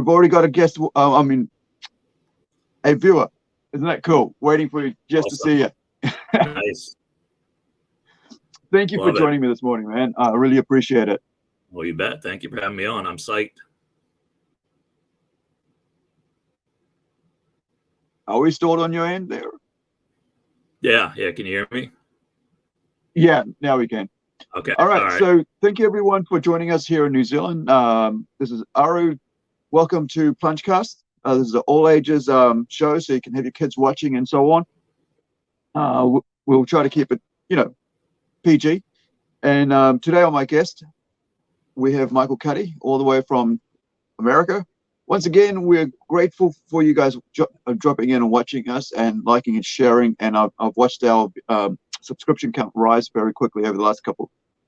we've already got a guest. A viewer. Isn't that cool? Waiting for you just to see you. Nice. Thank you for joining me this morning, man. I really appreciate it. Well, you bet. Thank you for having me on. I'm psyched. Are we stored on your end there? Yeah. Can you hear me? Yeah, now we can. Okay. All right. So thank you everyone for joining us here in New Zealand. This is Aru. Welcome to PlungeCast. This is an all ages show, so you can have your kids watching and so on. We'll try to keep it, PG. And today on my guest, we have Michael Kuty, all the way from America. Once again, we're grateful for you guys dropping in and watching us and liking and sharing. And I've watched our subscription count rise very quickly over the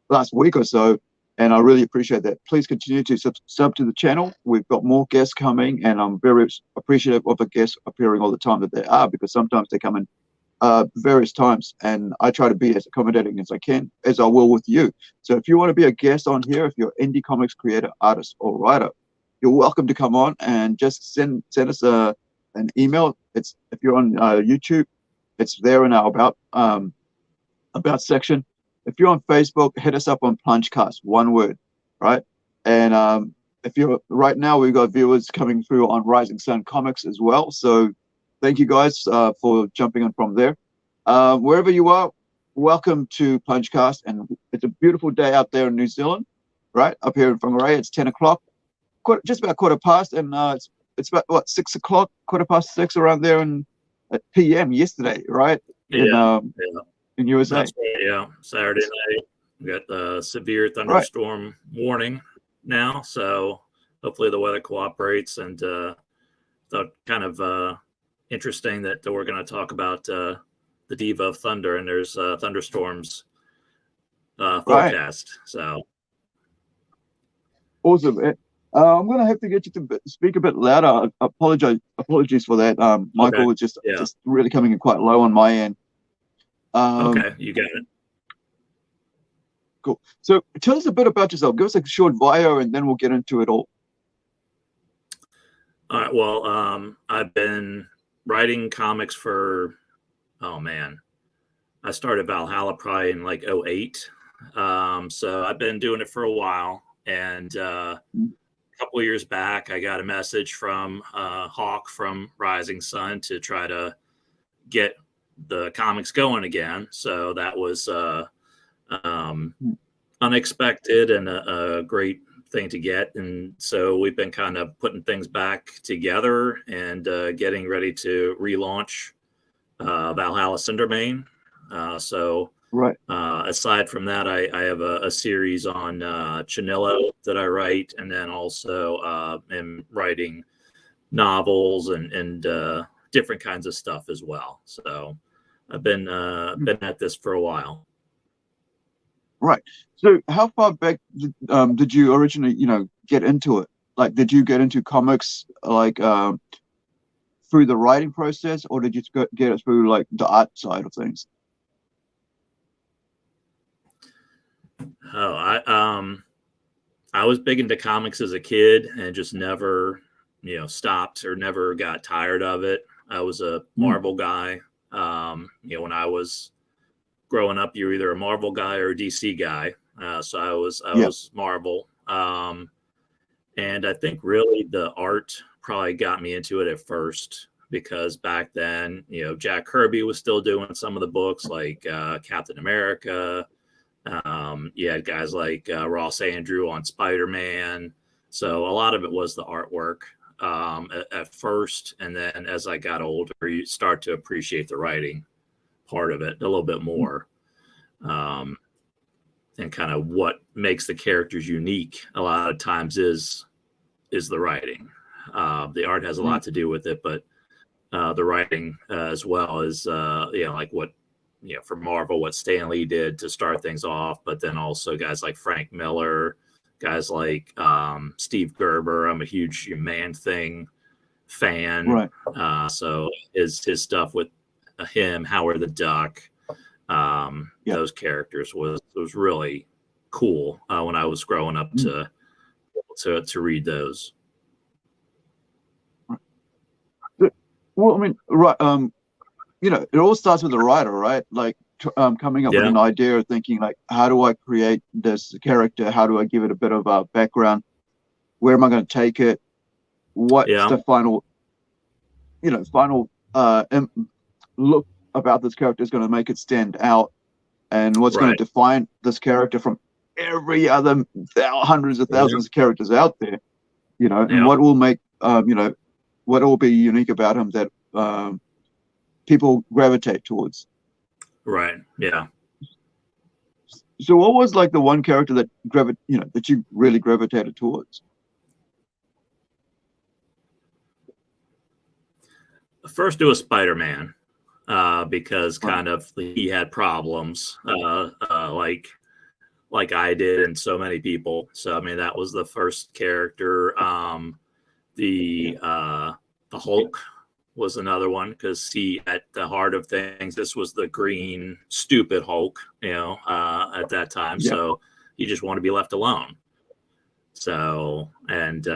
last week or so, and I really appreciate that. Please continue to sub to the channel. We've got more guests coming, and I'm very appreciative of the guests appearing all the time that they are, because sometimes they come in various times, and I try to be as accommodating as I can, as I will with you. So if you want to be a guest on here, if you're an indie comics creator, artist, or writer, you're welcome to come on and just send us an email. If you're on YouTube, it's there in our about section. If you're on Facebook, hit us up on PlungeCast, one word, right? And if you're right now, we've got viewers coming through on Rising Sun Comics as well. So thank you guys for jumping on from there. Wherever you are, welcome to PlungeCast. And it's a beautiful day out there in New Zealand, right? Up here in Whangarei, it's 10 o'clock. Just about quarter past, and it's about what, 6 o'clock, quarter past 6 around there at PM yesterday, right? In USA. That's right, yeah. Saturday night, we got the severe thunderstorm warning now, so hopefully the weather cooperates. And thought kind of interesting that we're going to talk about the Diva of Thunder, and there's thunderstorms forecast. So awesome. I'm going to have to get you to speak a bit louder. Apologies for that. Michael was just really coming in quite low on my end. Okay, you got it. Cool. So tell us a bit about yourself. Give us a short bio, and then we'll get into it all. All right. Well, I've been writing comics for, I started Valhalla probably in like 2008. So I've been doing it for a while. And a couple of years back, I got a message from Hawk from Rising Sun to try to get the comics going again. So that was unexpected and a great thing to get. And so we've been kind of putting things back together and getting ready to relaunch Valhalla Cindermane. Aside from that, I have a series on Chinillo that I write, and then also am writing novels and different kinds of stuff as well. So I've been at this for a while. Right. So how far back did you originally, get into it? Like, did you get into comics like through the writing process, or did you get it through like the art side of things? Oh, I was big into comics as a kid and just never, stopped or never got tired of it. I was a Marvel guy. When I was growing up, you were either a Marvel guy or a DC guy. So I was Marvel. And I think really the art probably got me into it at first, because back then, Jack Kirby was still doing some of the books like Captain America. You had guys like Ross Andrew on Spider-Man. So a lot of it was the artwork at first. And then as I got older, you start to appreciate the writing part of it a little bit more. And kind of what makes the characters unique a lot of times is the writing. The art has a lot to do with it, but the writing as well is, like what, for Marvel, what Stan Lee did to start things off, but then also guys like Frank Miller, guys like Steve Gerber. I'm a huge Man-Thing fan. Right. So his stuff with him, Howard the Duck, those characters was really cool when I was growing up to read those. Well, I mean, right. It all starts with the writer, right? Like coming up with Yeah. an idea, thinking like, how do I create this character? How do I give it a bit of a background? Where am I going to take it? What's Yeah. the final look about this character is going to make it stand out, and what's going to Right. define this character from every other hundreds of Yeah. thousands of characters out there, and Yeah. what will make, what will be unique about him that people gravitate towards. Right. Yeah. So what was like the one character that that you really gravitated towards? First, it was Spider-Man, because Right. kind of he had problems, like I did, and so many people. So I mean, that was the first character. The Hulk was another one, because he, at the heart of things, this was the green stupid Hulk, at that time. Yeah. So he just wanted to be left alone. So, and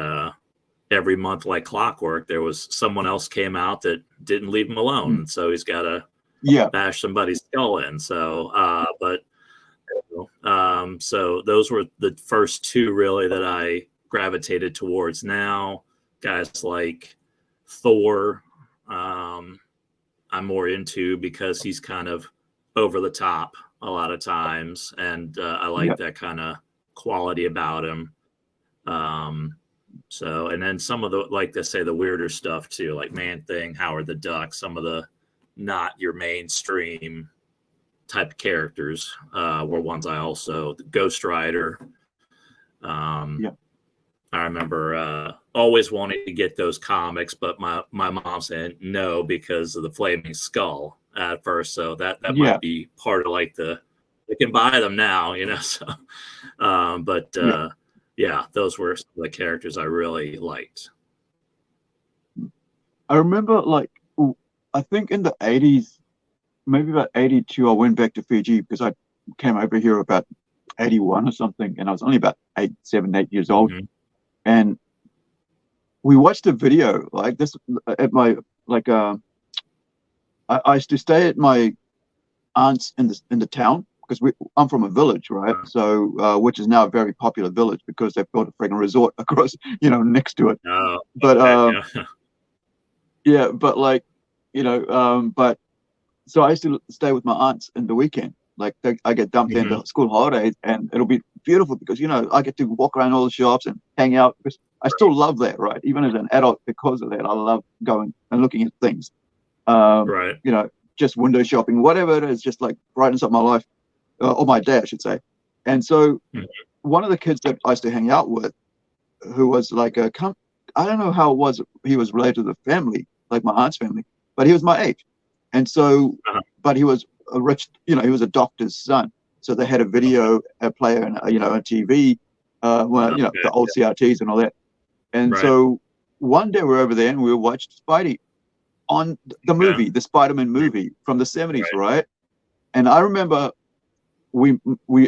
every month, like clockwork, there was someone else came out that didn't leave him alone. So he's got to bash somebody's skull in. So, so those were the first two really that I gravitated towards. Now, guys like Thor, I'm more into, because he's kind of over the top a lot of times, and I like that kind of quality about him. So, and then some of the, like they say, the weirder stuff too, like Man-Thing, Howard the Duck, some of the not your mainstream type characters were ones I also, Ghost Rider. I remember always wanting to get those comics, but my mom said no because of the flaming skull at first. So that might be part of like they can buy them now, so those were some of the characters I really liked. I remember, like, I think in the 80s, maybe about 82, I went back to Fiji because I came over here about 81 or something, and I was only about 8 years old. Mm-hmm. And we watched a video like this at my, like, I used to stay at my aunt's in the town, because I'm from a village, right? So which is now a very popular village because they've built a friggin' resort across, next to it. But but like, but so I used to stay with my aunts in the weekend. Like I get dumped into school holidays, and it'll be beautiful because I get to walk around all the shops and hang out. Because I still love that, right? Even as an adult, because of that, I love going and looking at things. Right. Just window shopping, whatever it is, just like brightens up my life, or my day, I should say. And so one of the kids that I used to hang out with, who was like I don't know how it was, he was related to the family, like my aunt's family, but he was my age. And so, but he was a rich, he was a doctor's son. So they had a video player and, a TV, the old CRTs and all that. And so one day we're over there and we watched Spidey on the movie, the Spider-Man movie from the 70s, right? And I remember we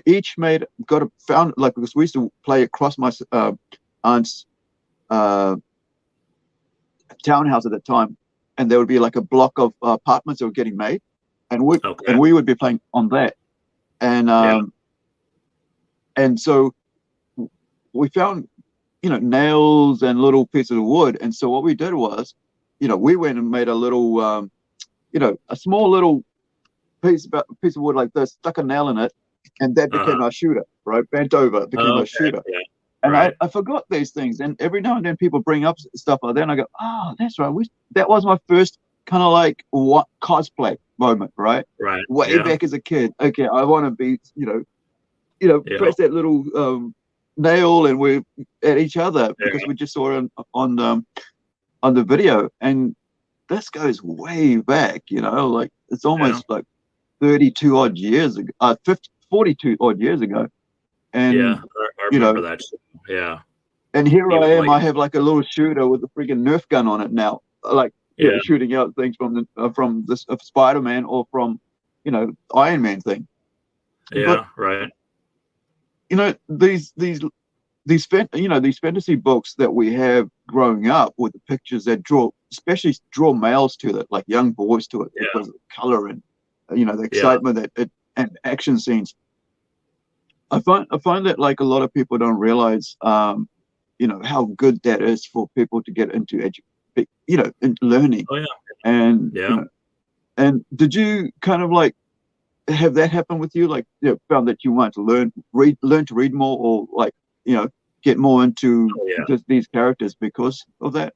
each found, like, because we used to play across my aunt's townhouse at the time, and there would be like a block of apartments that were getting made, and we would be playing on that, and and so we found nails and little pieces of wood, and so what we did was, we went and made a little a small little piece of wood like this, stuck a nail in it, and that became our shooter, right? Bent over, became our shooter. And I forgot these things, and every now and then people bring up stuff like that, and I go, oh, that's right. That was my first kind of like cosplay moment, right? Right. Way back as a kid. Okay, I want to be, press that little nail, and we're at each other because we just saw it on the video, and this goes way back, like it's almost like 32 odd years ago, 42 odd years ago. And I remember that. Yeah. And here I am. I have like a little shooter with a freaking Nerf gun on it now, like shooting out things from this Spider-Man or from Iron Man thing. Yeah, but, these fantasy books that we have growing up with the pictures that draw especially draw males to it, like young boys to it, because of the color and the excitement that it and action scenes. I find that like a lot of people don't realize, how good that is for people to get into in learning. Oh yeah. And Yeah. and did you kind of like have that happen with you? Like, found that you wanted to learn to read more, or like, get more into Oh, yeah. just these characters because of that?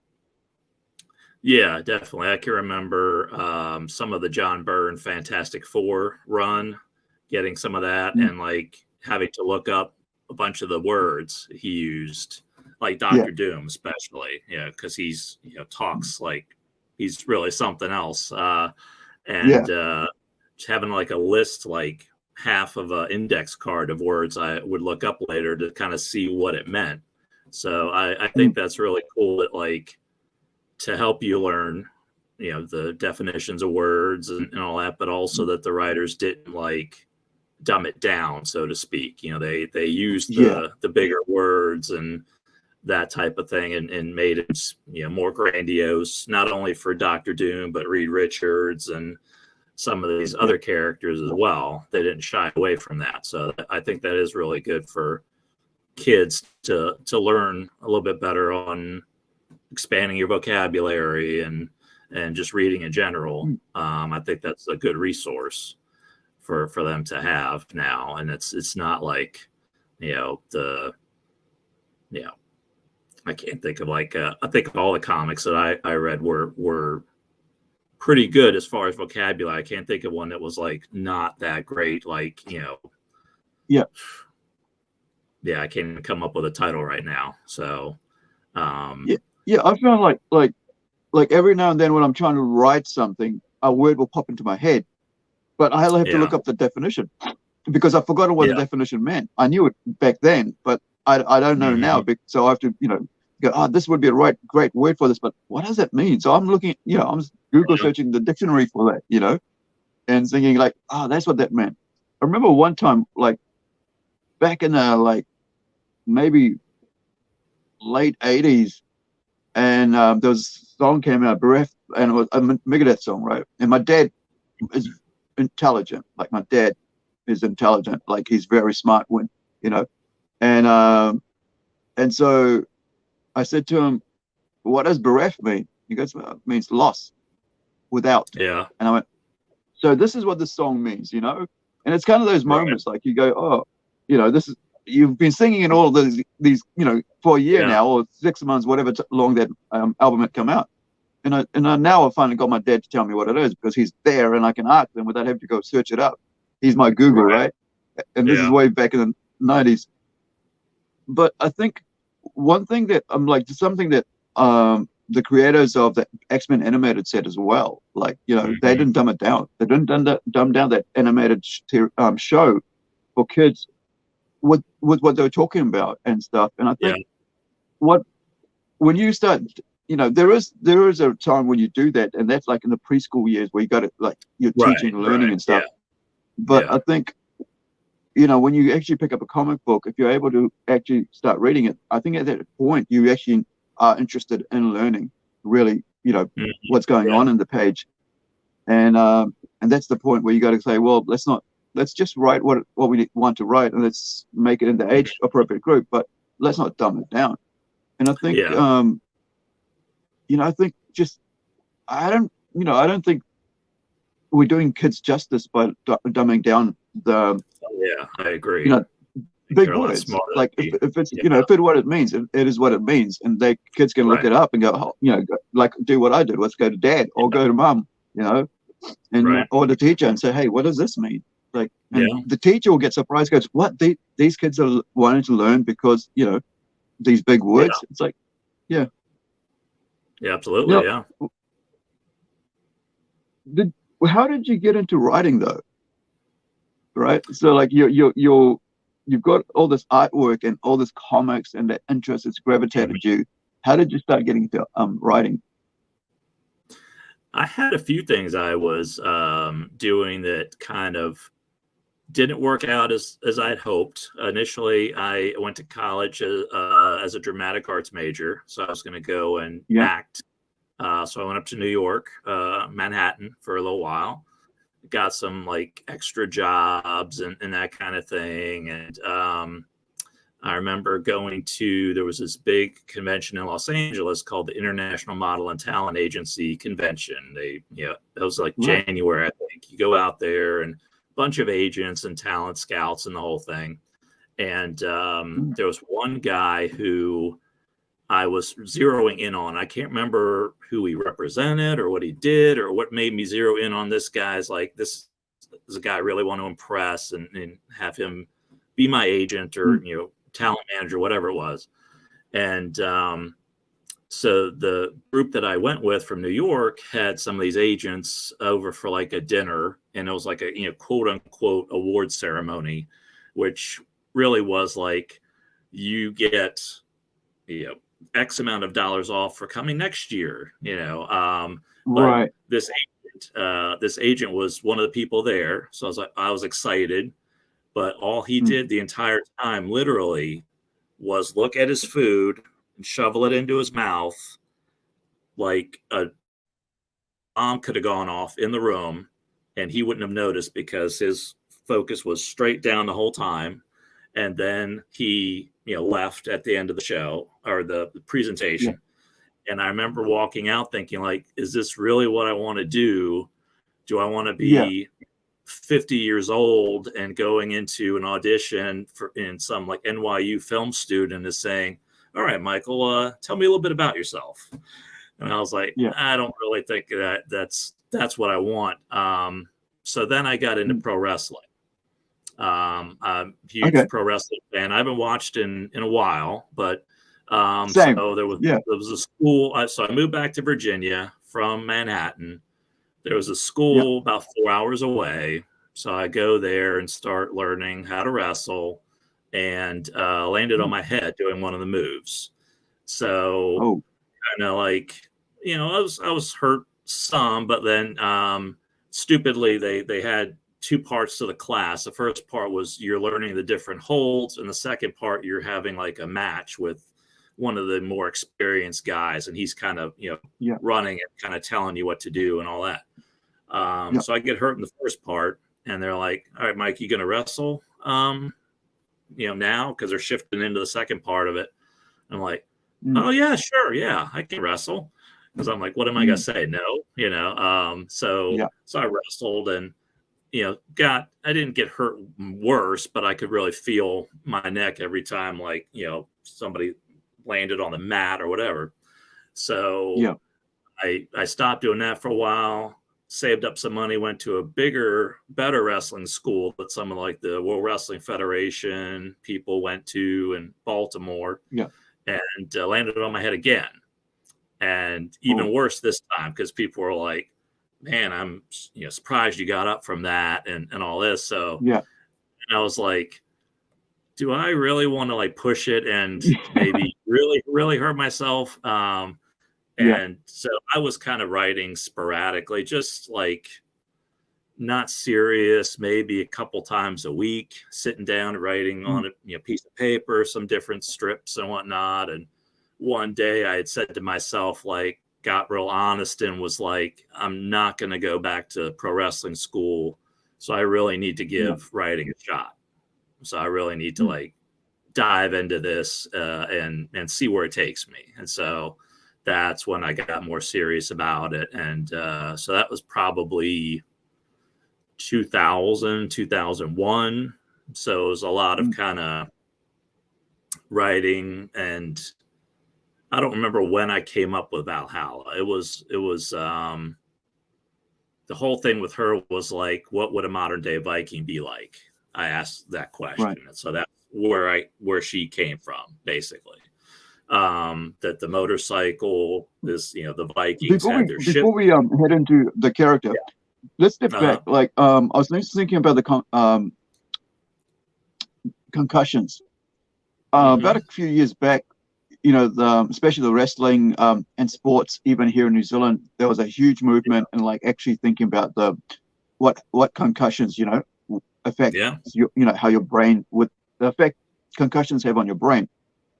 Yeah, definitely. I can remember some of the John Byrne Fantastic Four run, getting some of that, and like having to look up a bunch of the words he used, like Doctor Doom, especially, because he's talks like he's really something else, and just having like a list, like half of an index card of words I would look up later to kind of see what it meant. So I think that's really cool that like to help you learn, the definitions of words and all that, but also that the writers didn't like dumb it down, so to speak. They used the bigger words and that type of thing, and made it more grandiose, not only for Doctor Doom but Reed Richards and some of these other characters as well. They didn't shy away from that, so I think that is really good for kids to learn a little bit better on expanding your vocabulary and just reading in general. I think that's a good resource for them to have now, and it's not like I can't think of like I think of all the comics that I read were pretty good as far as vocabulary. I can't think of one that was like not that great, like I can't even come up with a title right now. So I found like every now and then when I'm trying to write something, a word will pop into my head, but I'll have to look up the definition because I've forgotten what the definition meant. I knew it back then, but I don't know now. So I have to, go, this would be a great word for this, but what does that mean? So I'm looking, I'm Google searching the dictionary for that, and thinking like, that's what that meant. I remember one time, like back in the like maybe late 80s, and there was a song came out, Bereft, and it was a Megadeth song, right? And my dad is intelligent, like my dad is intelligent, like he's very smart when, and so I said to him, what does bereft mean? He goes, well, it means loss, without. Yeah. And I went, so this is what this song means, and it's kind of those moments like you go, this is, you've been singing in all of these for a year now, or 6 months, whatever long that album had come out. And I now I've finally got my dad to tell me what it is, because he's there and I can ask him without having to go search it up. He's my Google, right? And this is way back in the 90s. But I think one thing that something that the creators of the X-Men animated said as well, like, they didn't dumb it down. They didn't dumb down that animated show for kids with what they were talking about and stuff. And I think when you start, there is a time when you do that, and that's like in the preschool years where you got to like you're teaching, learning and stuff. But I think, when you actually pick up a comic book, if you're able to actually start reading it, I think at that point you actually are interested in learning really, what's going on in the page. And that's the point where you got to say, well, let's just write what we want to write, and let's make it in the age appropriate group, but let's not dumb it down. And I think, I think just, I don't think we're doing kids justice by dumbing down the. I agree. Big words. Like if it's, if it's what it means, it is what it means, and kids can look it up and go, like do what I did. Let's go to dad or go to mom, and or the teacher and say, hey, what does this mean? Like, and the teacher will get surprised, goes, what? These kids are wanting to learn because these big words. It's like, absolutely, how did you get into writing though? Right, so like you've got all this artwork and all this comics and that interest that's gravitated you. How did you start getting into writing? I had a few things I was doing that kind of didn't work out as I had hoped. Initially, I went to college as a dramatic arts major, so I was going to go and act So I went up to New York, Manhattan for a little while, got some like extra jobs and that kind of thing. And I remember there was this big convention in Los Angeles called the International Model and Talent Agency Convention. It was like January, I think. You go out there and a bunch of agents and talent scouts and the whole thing. And there was one guy who I was zeroing in on. I can't remember who he represented or what he did or what made me zero in on this guy's like, this is a guy I really want to impress and have him be my agent or, talent manager, whatever it was. And so the group that I went with from New York had some of these agents over for like a dinner, and it was like a, quote unquote award ceremony, which really was like, you get, X amount of dollars off for coming next year, Right. This agent was one of the people there. So I was excited, but all he did the entire time literally was look at his food and shovel it into his mouth. Like a bomb could have gone off in the room and he wouldn't have noticed because his focus was straight down the whole time. And then he, left at the end of the show or the presentation. Yeah. And I remember walking out thinking like, is this really what I want to do? Do I want to be 50 years old and going into an audition in some like NYU film student is saying, all right, Michael, tell me a little bit about yourself. And I was like, I don't really think that's what I want. So then I got into pro wrestling. I'm a huge pro wrestling fan. I haven't watched in a while, but so there was a school. So I moved back to Virginia from Manhattan. There was a school about 4 hours away. So I go there and start learning how to wrestle and landed on my head doing one of the moves. So kind of like, I was hurt some, but then stupidly they had two parts to the class. The first part was you're learning the different holds, and the second part you're having like a match with one of the more experienced guys, and he's kind of running and kind of telling you what to do and all that. So I get hurt in the first part, and they're like, all right, Mike, you gonna wrestle now, because they're shifting into the second part of it. I'm like, oh yeah, sure, yeah, I can wrestle. Because I'm like, what am I gonna say? No, so I wrestled and I didn't get hurt worse, but I could really feel my neck every time, like, somebody landed on the mat or whatever. So I stopped doing that for a while, saved up some money, went to a bigger, better wrestling school that some of like the World Wrestling Federation people went to in Baltimore, and landed on my head again. And even worse this time, because people were like, man, I'm surprised you got up from that and all this. So and I was like, do I really want to like push it and maybe really, really hurt myself? And so I was kind of writing sporadically, just like not serious, maybe a couple times a week, sitting down and writing on a piece of paper, some different strips and whatnot. And one day I had said to myself, like, got real honest and was like, I'm not going to go back to pro wrestling school. So I really need to give writing a shot. So I really need to like dive into this and see where it takes me. And so that's when I got more serious about it. And so that was probably 2000, 2001. So it was a lot of kind of writing, and I don't remember when I came up with Valhalla. It was the whole thing with her was like, what would a modern day Viking be like? I asked that question. Right. And so that's where she came from, basically. That the motorcycle is, the Vikings had their ship. Before we head into the character, let's step back. Like, I was just thinking about the concussions. About a few years back, especially the wrestling and sports, even here in New Zealand, there was a huge movement and like actually thinking about what concussions, affect, how your brain would the effect concussions have on your brain.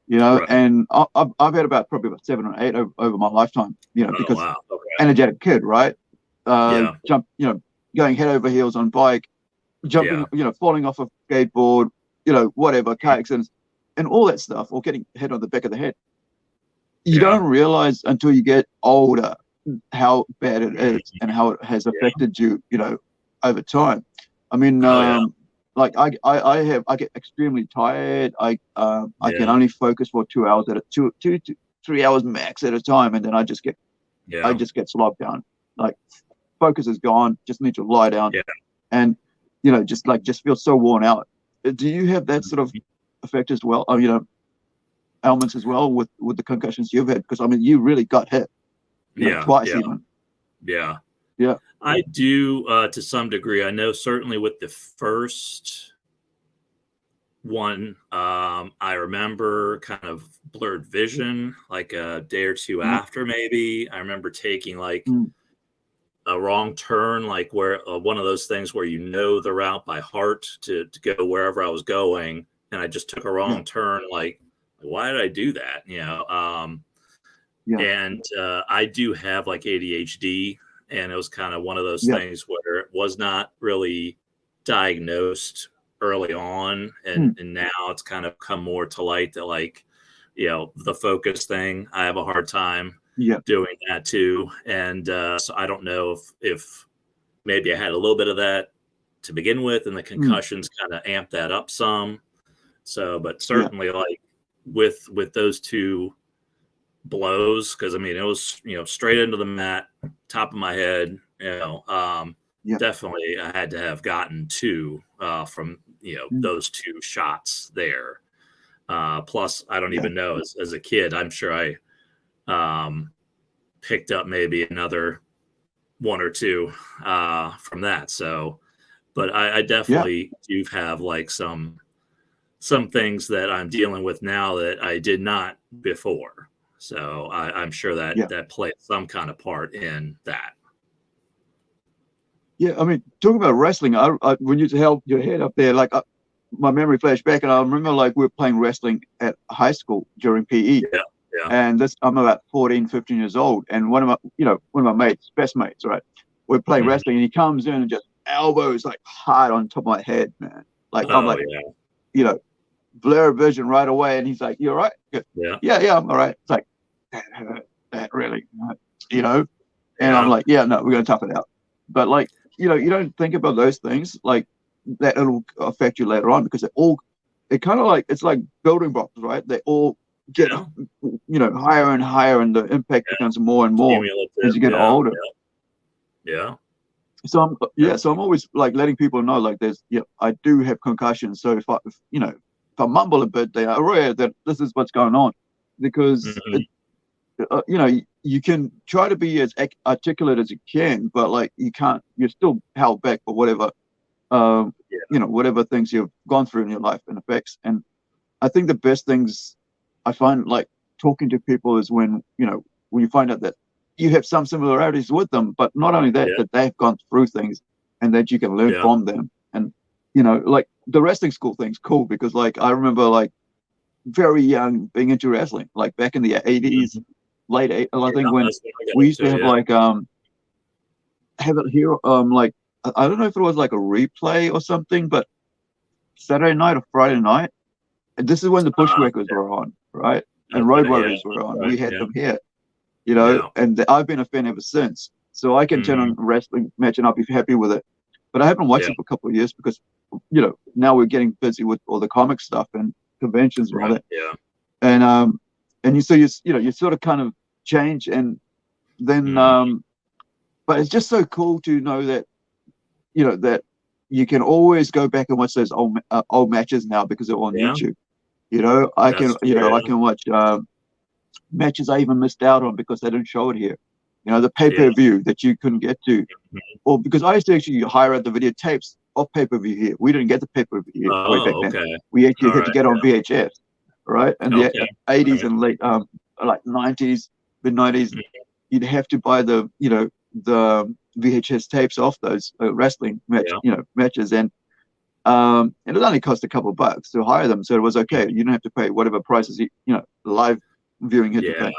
you know, Right. and I've had probably about 7 or 8 over my lifetime, you know, Oh, because wow. Okay. energetic kid, right? Yeah. You know, going head over heels on bike, jumping, Yeah. you know, falling off a skateboard, you know, whatever, car accidents, and all that stuff, or getting hit on the back of the head. You Yeah. don't realize until you get older how bad it is and how it has affected you, you know, over time. I mean, Oh, yeah. like I get extremely tired. I can Yeah. only focus for 2 hours at a 2 to 3 hours max at a time, and then I just get Yeah. slogged down. Like focus is gone. Just need to lie down, Yeah. and you know, just feel so worn out. Do you have that sort of effect as well? You know, ailments as well with the concussions you've had? Because I mean, you really got hit, you know, Yeah. twice Yeah. even. Yeah. Yeah. I do to some degree. I know certainly with the first one, I remember kind of blurred vision, like a day or two Yeah. after, maybe. I remember taking like Mm. a wrong turn, like where one of those things where you know the route by heart to go wherever I was going, and I just took a Yeah. wrong turn. Like, why did I do that? You know, Yeah. and I do have like ADHD, and it was kind of one of those Yeah. things where it was not really diagnosed early on, Mm. and now it's kind of come more to light that, like, you know, the focus thing, I have a hard time Yeah. doing that too. And so I don't know if maybe I had a little bit of that to begin with, and the Mm. concussions kind of amped that up some. So, but Yeah. certainly like with those two blows, because I mean it was, you know, straight into the mat, top of my head, you know, Yeah. definitely I had to have gotten two from, you know, Mm. those two shots there. Plus I don't Yeah. even know, as a kid, I'm sure I picked up maybe another one or two from that. So, but I Yeah. definitely do have like some things that I'm dealing with now that I did not before. So I'm sure that Yeah. that played some kind of part in that. Yeah. I mean, talking about wrestling, when you held your head up there, like my memory flashed back, and I remember like we were playing wrestling at high school during PE. Yeah, yeah. And I'm about 14, 15 years old. And one of my mates, best mates, right? We're playing Mhm. wrestling, and he comes in and just elbows like hard on top of my head, man. Like I'm Oh like, yeah, you know, blur vision right away. And he's like, "You all right?" Good. yeah, Yeah, I'm all right. It's like, that hurt. That really hurt, you know? And I'm yeah, like, yeah, no, we're going to tough it out. But like, you know, you don't think about those things like that. It'll affect you later on because it kind of like, it's like building blocks, right? They all get, yeah, you know, higher and higher, and the impact yeah. becomes more and more as Cumulative. you get Yeah, older. yeah, So yeah, so I'm always like letting people know, like, I do have concussions. So if I mumble a bit, they are aware that this is what's going on, because hmm, you know, you can try to be as articulate as you can, but like you can't. You're still held back for whatever, yeah, you know, whatever things you've gone through in your life and effects. And I think the best things I find, like, talking to people is when, you know, when you find out that you have some similarities with them, but not only that, yeah, that they've gone through things and that you can learn yeah, from them. And, you know, like the wrestling school thing's cool because, like, I remember, like, very young being into wrestling, like back in the 80s, mhm, late 80s, I think, yeah. when That's what I got we used to into. have, Yeah, like, have it here, like, I don't know if it was like a replay or something, but Saturday night or Friday night, and this is when the Bushwhackers were on, right? And Road okay, yeah, Warriors were that's on. right. We had Yeah, them here, you know, yeah, and I've been a fan ever since. So I can turn hmm, on a wrestling match and I'll be happy with it. But I haven't watched yeah, it for a couple of years because, you know, now we're getting busy with all the comic stuff and conventions and all right. that. Yeah, And you sort of kind of change, and then hmm, but it's just so cool to know that, you know, that you can always go back and watch those old matches now because they're on yeah. YouTube. You know, I can That's you true. know I Yeah, can watch matches I even missed out on because they didn't show it here. You know, the yeah. pay-per-view that you couldn't get to, Mhm. or because I used to actually hire out the videotapes of pay-per-view here. We didn't get the pay-per-view way back Oh, then. okay. We actually All had to right. get on VHS, right? In the Okay. All 80s right. and late like 90s, mid 90s, Mm, you'd have to buy the VHS tapes off those wrestling yeah. matches. And And it only cost a couple of bucks to hire them, so it was okay. You didn't have to pay whatever prices live viewing had to pay.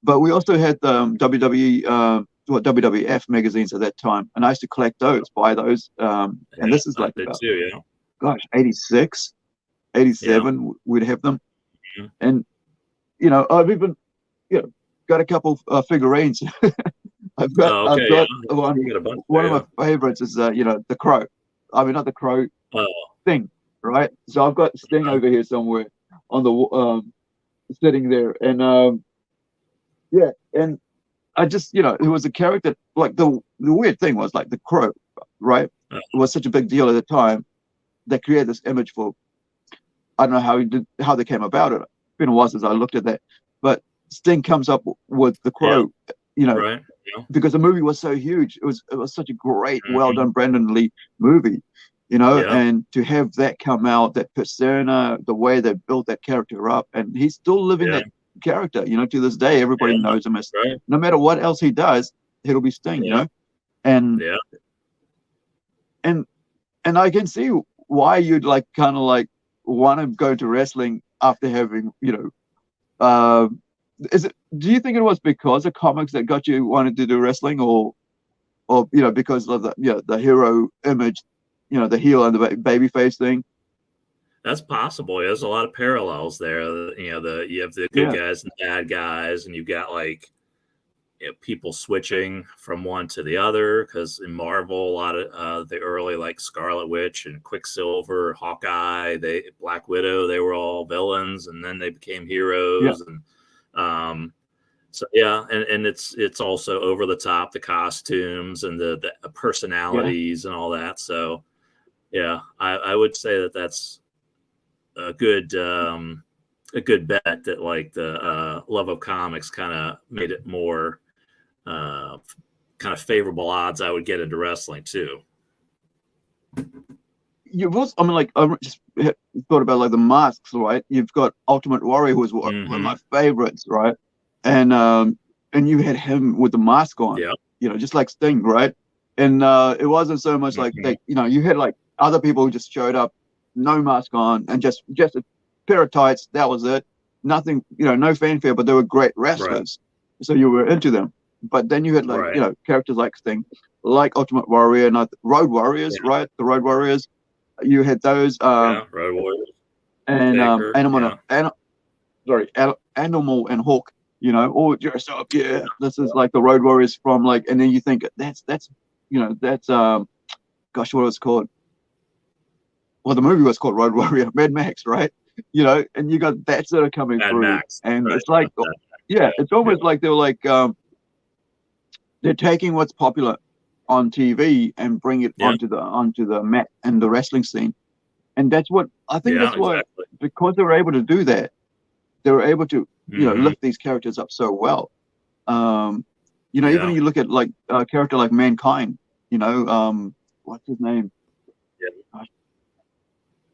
But we also had the WWF magazines at that time, and I used to collect those, buy those. And this is like about, gosh, 86, 87, we'd have them. And I've even got a couple figurines. I've got one of my favorites is the Crow. I mean, not the Crow, Sting, right? So I've got Sting over here somewhere on the sitting there, and and I just it was a character, like the weird thing was, like, the Crow, right? It was such a big deal at the time that created this image for, I don't know how they came about it. It's been a while since I looked at that, but Sting comes up with the Crow, because the movie was so huge. It was such a great, well done Brandon Lee movie, and to have that come out, that persona, the way they built that character up, and he's still living that character, to this day. Everybody knows him as, no matter what else he does, it'll be Sting, and and I can see why you'd kind of want to go to wrestling after having, do you think it was because of comics that got you wanted to do wrestling, or because of the hero image, the heel and the baby face thing? That's possible. There's a lot of parallels there. You have the good guys and the bad guys, and you've got people switching from one to the other, because in Marvel, a lot of the early, like Scarlet Witch and Quicksilver, Hawkeye, Black Widow, they were all villains, and then they became heroes. And so and it's also over the top, the costumes and the personalities and all that. So I would say that's a good bet that, like, the love of comics kind of made it more kind of favorable odds I would get into wrestling too. I just thought about, like, the masks, right? You've got Ultimate Warrior, who was one of my favorites, right? And you had him with the mask on, just like Sting, right? And it wasn't so much like you had like other people who just showed up, no mask on, and just a pair of tights. That was it. Nothing, no fanfare, but they were great wrestlers, so you were into them. But then you had characters like Sting, like Ultimate Warrior, and Road Warriors, right? The Road Warriors. You had those. Road Warriors. And Animal and Hawk. All dressed up. Yeah, this is like the Road Warriors from and then you think that's gosh, what was it called? Well, the movie was called Road Warrior, Mad Max, right? And you got that sort of coming Mad through, Max, and it's like, it's almost like they were like, they're taking what's popular on TV and bring it onto the mat and the wrestling scene, and that's what I think. That's why, because they were able to do that, they were able to lift these characters up so well. Even you look at like a character like Mankind. What's his name?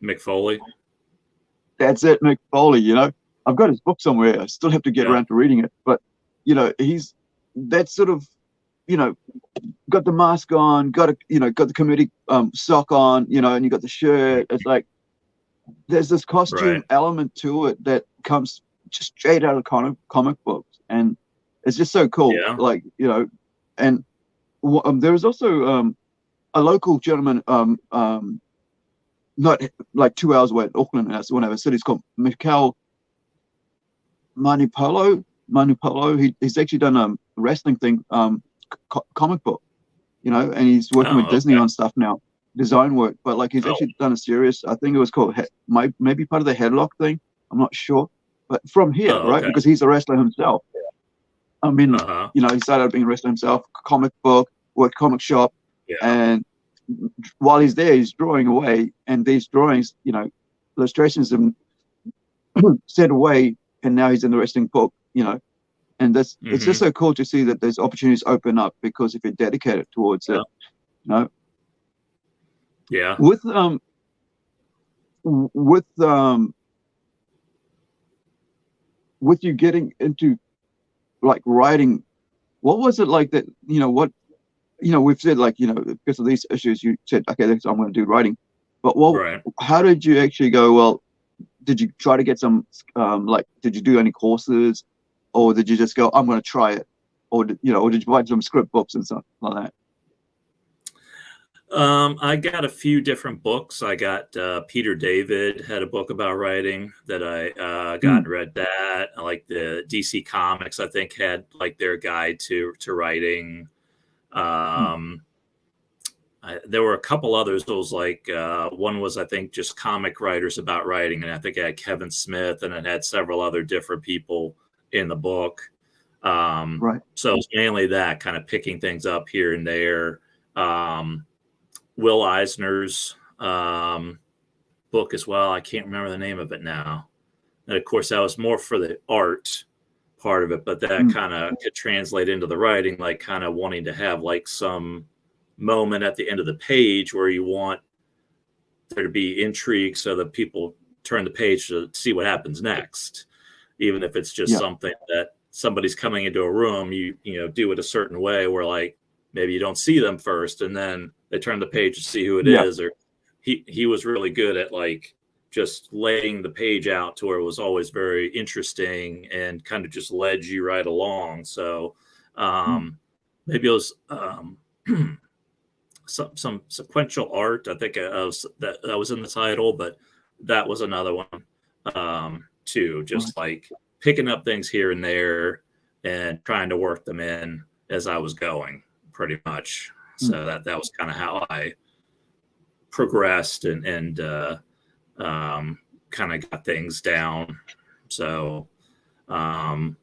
Mick Foley. That's it, Mick Foley. I've got his book somewhere. I still have to get around to reading it, but he's that sort of got the mask on, got the comedic sock on, and you got the shirt. It's like there's this costume element to it that comes just straight out of comic books, and it's just so cool. And there was also a local gentleman, not like 2 hours away in Auckland, and that's one of our cities, called Mikhail Manipolo. He's actually done a wrestling thing, comic book, and he's working with Disney on stuff now, design work. But he's actually done a series. I think it was called maybe part of the Headlock thing. I'm not sure, but from here, right? Because he's a wrestler himself. I mean, he started out being a wrestler himself. Comic book, worked comic shop, and while he's there, he's drawing away, and these drawings, illustrations have sent away, and now he's in the wrestling book, and that's it's just so cool to see that there's opportunities open up, because if you're dedicated towards it, with you getting into like writing, what was it like that? We've said because of these issues, you said, okay, I'm going to do writing. But what, Right. how did you actually go? Well, did you try to get some, like, did you do any courses, or did you just go, I'm going to try it, or or did you buy some script books and stuff like that? I got a few different books. I got Peter David had a book about writing that I got Mm, and read that. I like the DC Comics, I think, had like their guide to writing. mm, Um, there were a couple others. Those like one was, I think, just comic writers about writing, and I think it had Kevin Smith, and it had several other different people in the book. right. So it's mainly that kind of picking things up here and there. Um, Will Eisner's book as well. I can't remember the name of it now. And of course, that was more for the art part of it, but that Mm, kind of could translate into the writing, like kind of wanting to have like some moment at the end of the page where you want there to be intrigue so that people turn the page to see what happens next, even if it's just yeah. something that somebody's coming into a room, you do it a certain way where like maybe you don't see them first and then they turn the page to see who it Yeah. is. Or he was really good at like just laying the page out to where it was always very interesting and kind of just led you right along. So Mm, maybe it was some sequential art. I think that was in the title, but that was another one too. right. Just like picking up things here and there and trying to work them in as I was going, pretty much. Mm, So that was kind of how I progressed and kind of got things down. So um,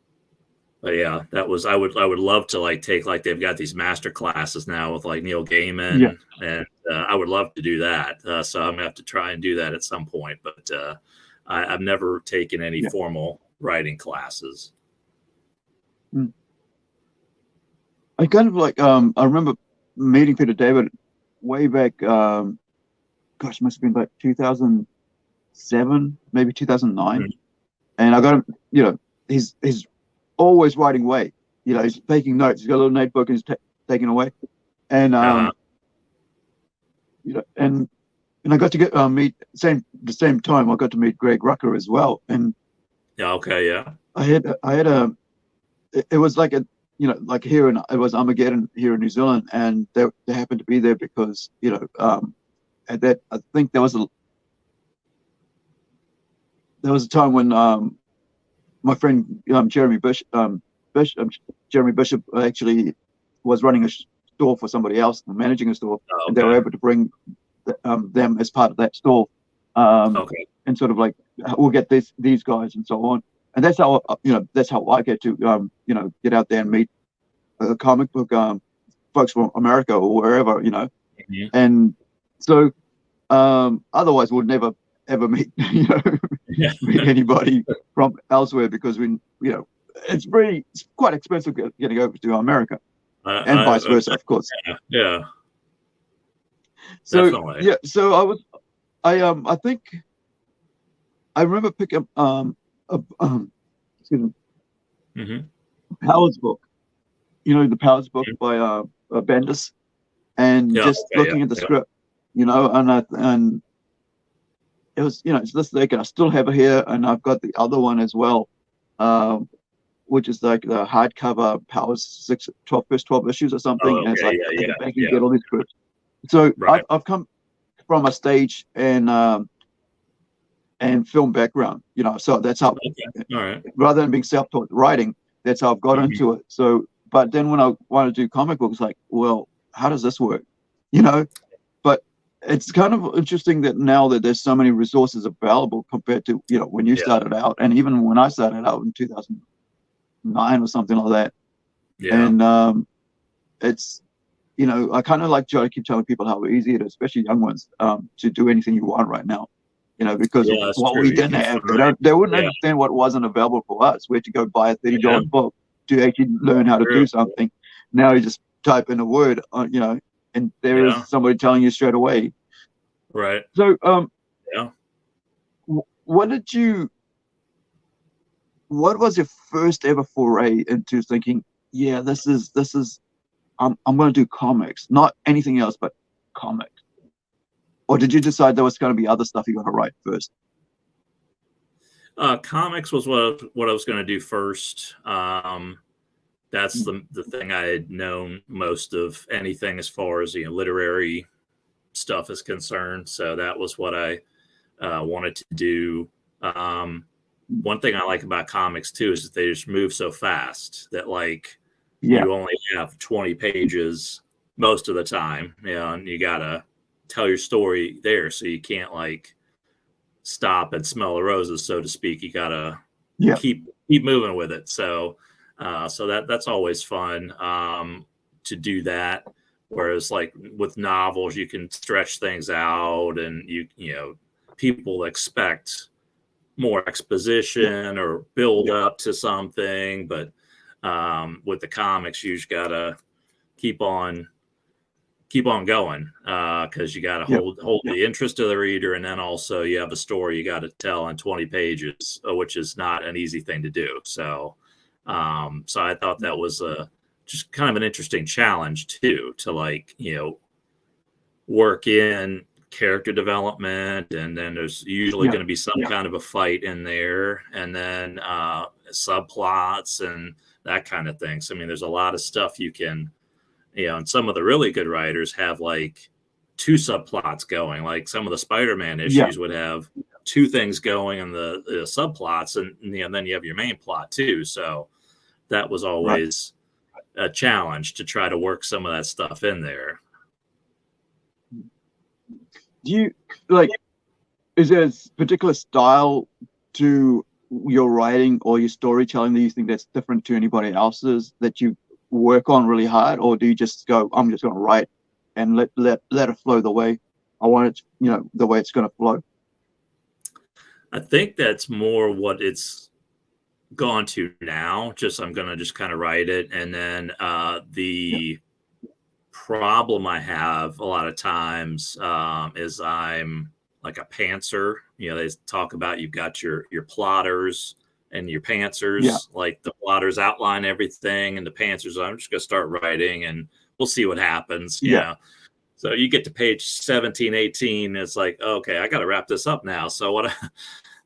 but yeah, that was I would love to like take like they've got these master classes now with like Neil yeah. Gaiman, and I would love to do that. So I'm gonna have to try and do that at some point. But I've never taken any Yeah. formal writing classes. Mm. I kind of like, I remember meeting Peter David way back, gosh, must have been like 2007, maybe 2009. Mhm. And I got him, he's always writing away. He's taking notes. He's got a little notebook and he's taking away. And Uh-huh. and I got to get meet the same time I got to meet Greg Rucker as well. And Yeah. Okay. Yeah. I had it was like like here it was Armageddon here in New Zealand, and they happened to be there because at that I think there was a time when my friend Jeremy Bishop actually was running a store for somebody else and managing a store, Oh, and they were okay. able to bring them as part of that store, um, Okay. and sort of like we'll get these guys and so on. And that's how that's how I get to get out there and meet comic book folks from America or wherever, Mhm. and so otherwise we'd never ever meet Yeah. meet anybody from elsewhere because it's quite expensive getting over to America and vice versa, of course. Yeah. Yeah. So Definitely. yeah, so I think I remember picking up excuse me, Hmm. Powers book, the Powers book by Bendis, and Yeah. just Okay. Yeah. looking at the Yeah. script, and it was it's this thing, and I still have it here, and I've got the other one as well, um, which is like the hardcover Powers first 12 issues or something, Oh, and it's okay. like Yeah. at the Yeah. back you Yeah. get all these scripts. So Right. I've come from a stage and film background, so that's how, Okay. All right. rather than being self-taught writing, that's how I've got Mhm. into it. So, but then when I want to do comic books, like, well, how does this work? You know, but it's kind of interesting that now that there's so many resources available compared to, when you Yeah. started out, and even when I started out in 2009 or something like that. Yeah. And it's, I kind of like to keep telling people how easy it is, especially young ones, to do anything you want right now. Because of Yeah, that's what true. we You didn't can have. find, They wouldn't yeah, understand what wasn't available for us. We had to go buy a yeah, $30 book to actually learn how to true. do something. Now you just type in a word, and there is Yeah, somebody telling you straight away. right. So, Yeah. what did you? What was your first ever foray into thinking? Yeah, this is. I'm going to do comics, not anything else, but comics. or did you decide there was going to be other stuff you got to write first? Comics was what I was going to do first. That's the thing I had known most of anything as far as literary stuff is concerned. So that was what I wanted to do. One thing I like about comics too is that they just move so fast that you only have 20 pages most of the time, and you gotta tell your story there, so you can't stop and smell the roses, so to speak. You gotta keep moving with it. So that's always fun to do that. Whereas with novels, you can stretch things out, and people expect more exposition or build up to something, but with the comics, you just gotta keep on going, because you gotta hold the interest of the reader, and then also you have a story you got to tell in 20 pages, which is not an easy thing to do. So I thought that was just kind of an interesting challenge too, to work in character development, and then there's usually going to be some kind of a fight in there, and then subplots and that kind of thing. So I mean, there's a lot of stuff you can, and some of the really good writers have 2 subplots going. Like some of the Spider-Man issues would have 2 things going in the subplots, and then you have your main plot too. So that was always a challenge to try to work some of that stuff in there. Do you is there a particular style to your writing or your storytelling that you think that's different to anybody else's that you work on really hard, or do you just go, I'm just going to write and let it flow the way I want it, the way it's going to flow? I think that's more what it's gone to now. I'm going to just kind of write it, and then the problem I have a lot of times is I'm like a pantser. They talk about you've got your plotters and your pantsers. Like the plotters outline everything, and the pantsers, I'm just going to start writing and we'll see what happens. So you get to page 17, 18, it's like, okay, I got to wrap this up now. So what am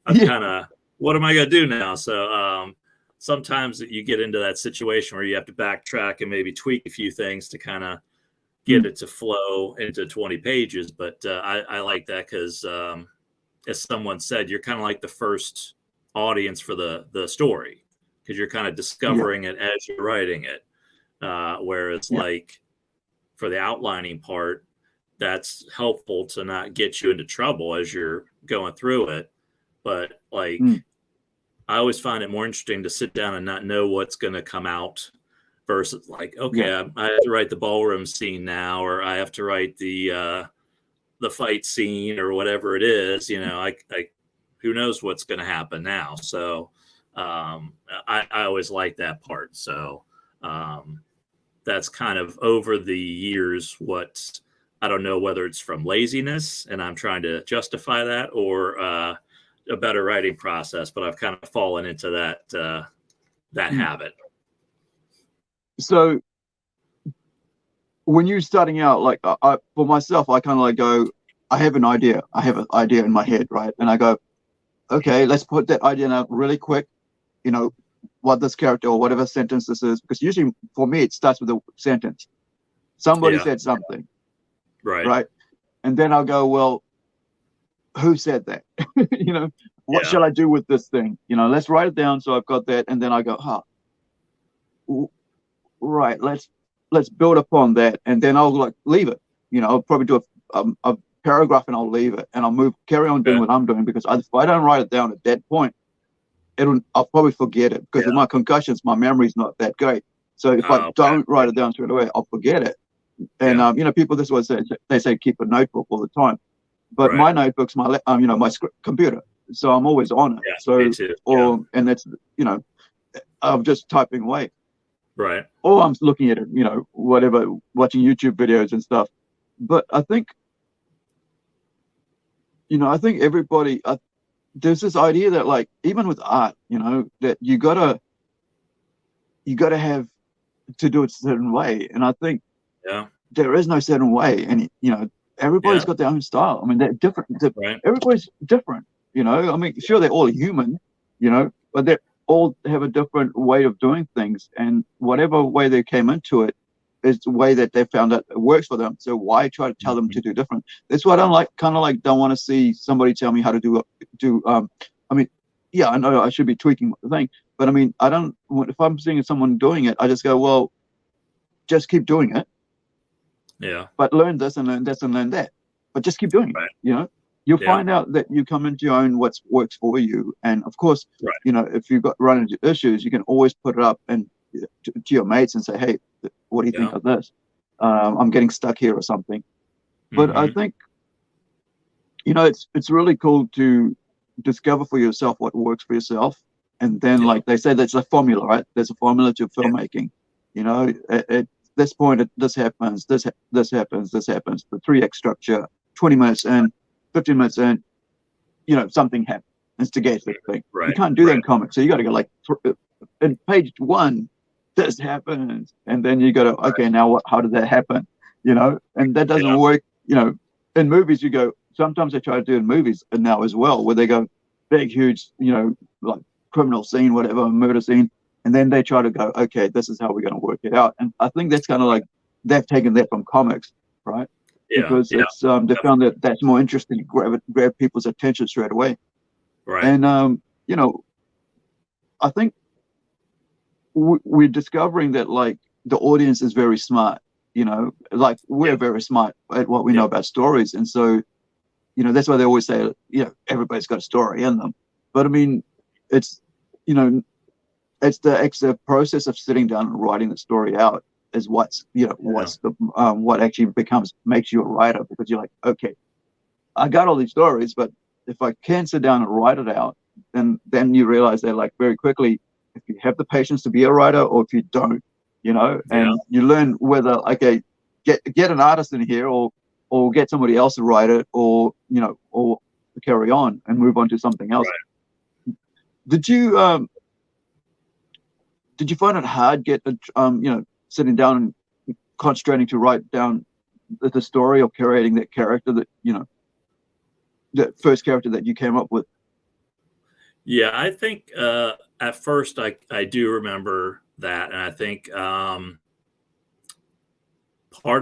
I going to do now? So sometimes you get into that situation where you have to backtrack and maybe tweak a few things to kind of get it to flow into 20 pages. But I like that because, as someone said, you're kind of like the first audience for the story, because you're kind of discovering it as you're writing it. Whereas for the outlining part, that's helpful to not get you into trouble as you're going through it. But I always find it more interesting to sit down and not know what's going to come out versus I have to write the ballroom scene now, or I have to write the fight scene or whatever it is. Who knows what's going to happen now. So I always like that part. So that's kind of over the years what, I don't know whether it's from laziness and I'm trying to justify that, or a better writing process, but I've kind of fallen into that habit. So when you're starting out, for myself, I kind of go, I have an idea in my head, right? And I go, okay, let's put that idea out really quick, what this character or whatever sentence this is, because usually for me it starts with a sentence. Somebody said something, right? And then I'll go, well, who said that? What shall I do with this thing? Let's write it down, so I've got that. And then I go, right, let's build upon that, and then I'll leave it. I'll probably do a paragraph and I'll leave it, and I'll carry on doing what I'm doing, because if I don't write it down at that point, I'll probably forget it, because with my concussions, my memory's not that great. So if I don't write it down straight away, I'll forget it. And people, this was they say keep a notebook all the time, but my notebook's my computer, so I'm always on it. So me too. And that's I'm just typing away. Right. Or I'm looking at it, whatever, watching YouTube videos and stuff. But I think, everybody, there's this idea that even with art, that you gotta have to do it a certain way. And I think there is no certain way. And, everybody's got their own style. I mean, they're different. Right. Everybody's different, you know. I mean, sure, they're all human, you know, but they all have a different way of doing things, and whatever way they came into it is the way that they found out it works for them. So why try to tell them to do different? That's what I don't like. Kind of like don't want to see somebody tell me how to do. I mean, yeah, I know I should be tweaking the thing, but I mean, I don't. If I'm seeing someone doing it, I just go, well, just keep doing it. Yeah. But learn this and learn this and learn that. But just keep doing it. Right. You know, you'll find out that you come into your own what works for you. And of course, you know, if you've got run into issues, you can always put it up and to your mates and say, hey, what do you think of this? I'm getting stuck here or something. But I think, you know, it's really cool to discover for yourself what works for yourself. And then, like they say, that's a formula, right? There's a formula to filmmaking. You know, at this point, this happens, this happens, this happens. The 3x structure, 20 minutes in, 15 minutes in, you know, something happens. Instigate the thing. You can't do that in comics. So you got to go like, in page 1, this happens. And then you got to, okay, now what? How did that happen? You know, and that doesn't work. You know, in movies, you go, sometimes they try to do in movies now as well, where they go big, huge, you know, like criminal scene, whatever, murder scene. And then they try to go, okay, this is how we're going to work it out. And I think that's kind of like they've taken that from comics, right? Because it's they found that that's more interesting to grab people's attention straight away. Right. And you know, I think we're discovering that like the audience is very smart. You know, like we're very smart at what we know about stories, and so you know that's why they always say, you know, everybody's got a story in them. But I mean, it's you know. It's the process of sitting down and writing the story out is what's you know what's the what actually makes you a writer, because you're like, okay, I got all these stories, but if I can sit down and write it out, then you realize that like very quickly if you have the patience to be a writer or if you don't, you know, and you learn whether okay, get an artist in here or get somebody else to write it, or you know, or carry on and move on to something else. Right. Did you find it hard you know, sitting down and concentrating to write down the story or curating that character that, you know, the first character that you came up with? Yeah, I think at first I do remember that. And I think part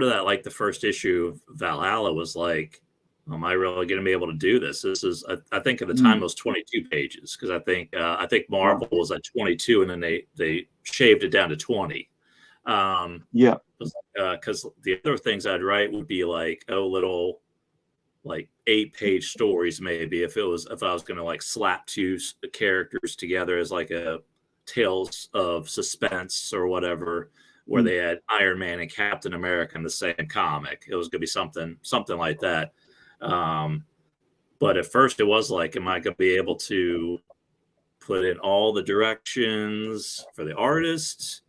of that, like the first issue of Valhalla was like, am I really going to be able to do this? This is, I think at the time it was 22 pages, because I think Marvel was at 22 and then they shaved it down to 20. Because the other things I'd write would be like little like 8-page stories maybe if I was going to like slap two characters together as like a tales of suspense or whatever, where they had Iron Man and Captain America in the same comic. It was going to be something like that. But at first it was like, am I going to be able to put in all the directions for the artists,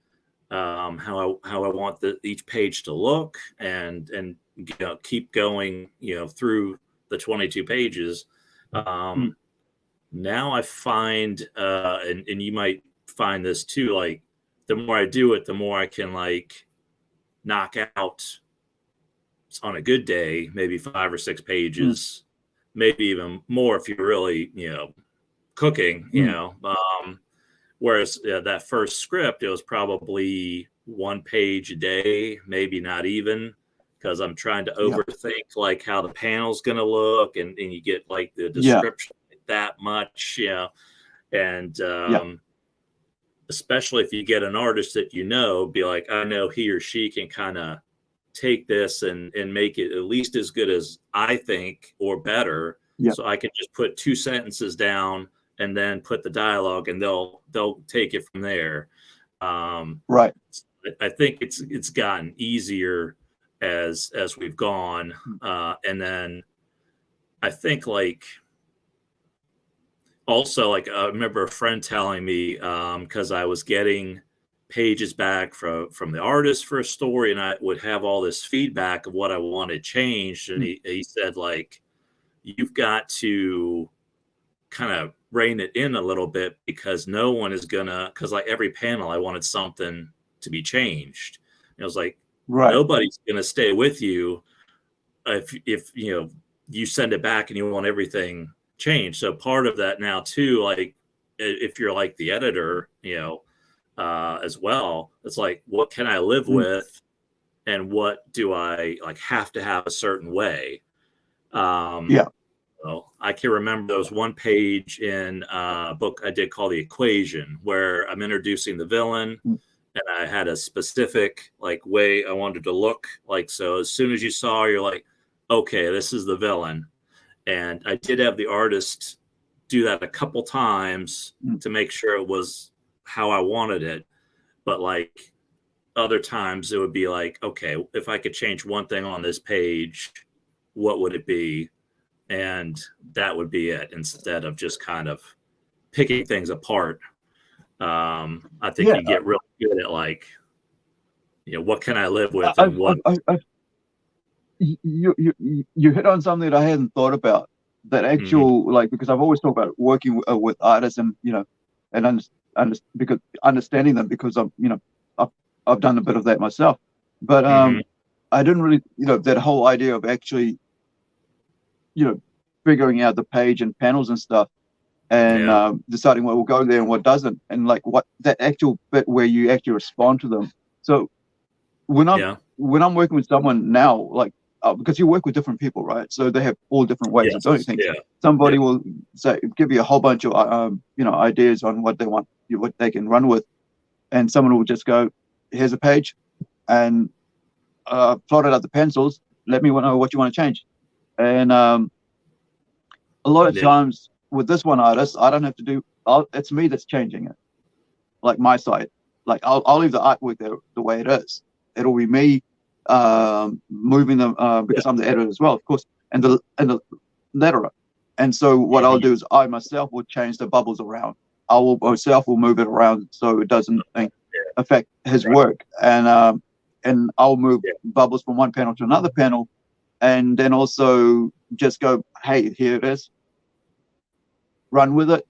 how I want each page to look, and you know, keep going, you know, through the 22 pages. Now I find, and you might find this too, like the more I do it, the more I can like knock out on a good day, maybe 5 or 6 pages, maybe even more if you're really, you know, cooking, you know. Whereas that first script, it was probably 1 page a day, maybe not even, because I'm trying to overthink like how the panel's going to look, and you get like the description that much, you know, and especially if you get an artist that you know, be like, I know he or she can kind of take this and make it at least as good as I think or better. So I can just put 2 sentences down and then put the dialogue, and they'll take it from there. Right. I think it's gotten easier as we've gone. And then I think like also like I remember a friend telling me, because I was getting pages back from the artist for a story, and I would have all this feedback of what I wanted changed, and he said like, you've got to kind of rein it in a little bit, because no one is gonna, because like every panel I wanted something to be changed. And I was like, nobody's gonna stay with you if you send it back and you want everything changed. So part of that now too, like if you're like the editor, as well, it's like, what can I live with, and what do I like have to have a certain way? Well, I can remember there was one page in a book I did called The Equation, where I'm introducing the villain, and I had a specific like way I wanted to look like. So as soon as you saw, you're like, okay, this is the villain. And I did have the artist do that a couple times to make sure it was how I wanted it. But like other times it would be like, okay, if I could change one thing on this page, what would it be? And that would be it, instead of just kind of picking things apart. I think you get really good at like, what can I live with, and what. You hit on something that I hadn't thought about. That actual like, because I've always talked about working with artists, and and because understanding them, because I've done a bit of that myself, but I didn't really that whole idea of actually figuring out the page and panels and stuff, and deciding what will go there and what doesn't, and like what that actual bit where you actually respond to them. So when I'm working with someone now, like because you work with different people, right? So they have all different ways of doing things. Somebody will say, give you a whole bunch of ideas on what they want, what they can run with, and someone will just go, here's a page, and plotted out the pencils. Let me know what you want to change. And a lot of times with this one artist, I don't have to do. It's me that's changing it, like my side. Like I'll leave the artwork there the way it is. It'll be me moving them because I'm the editor as well, of course, and the letterer. And so what I'll do is I myself will change the bubbles around. I will myself will move it around so it doesn't affect his work. And I'll move bubbles from one panel to another panel, and then also just go, hey, here it is. Run with it,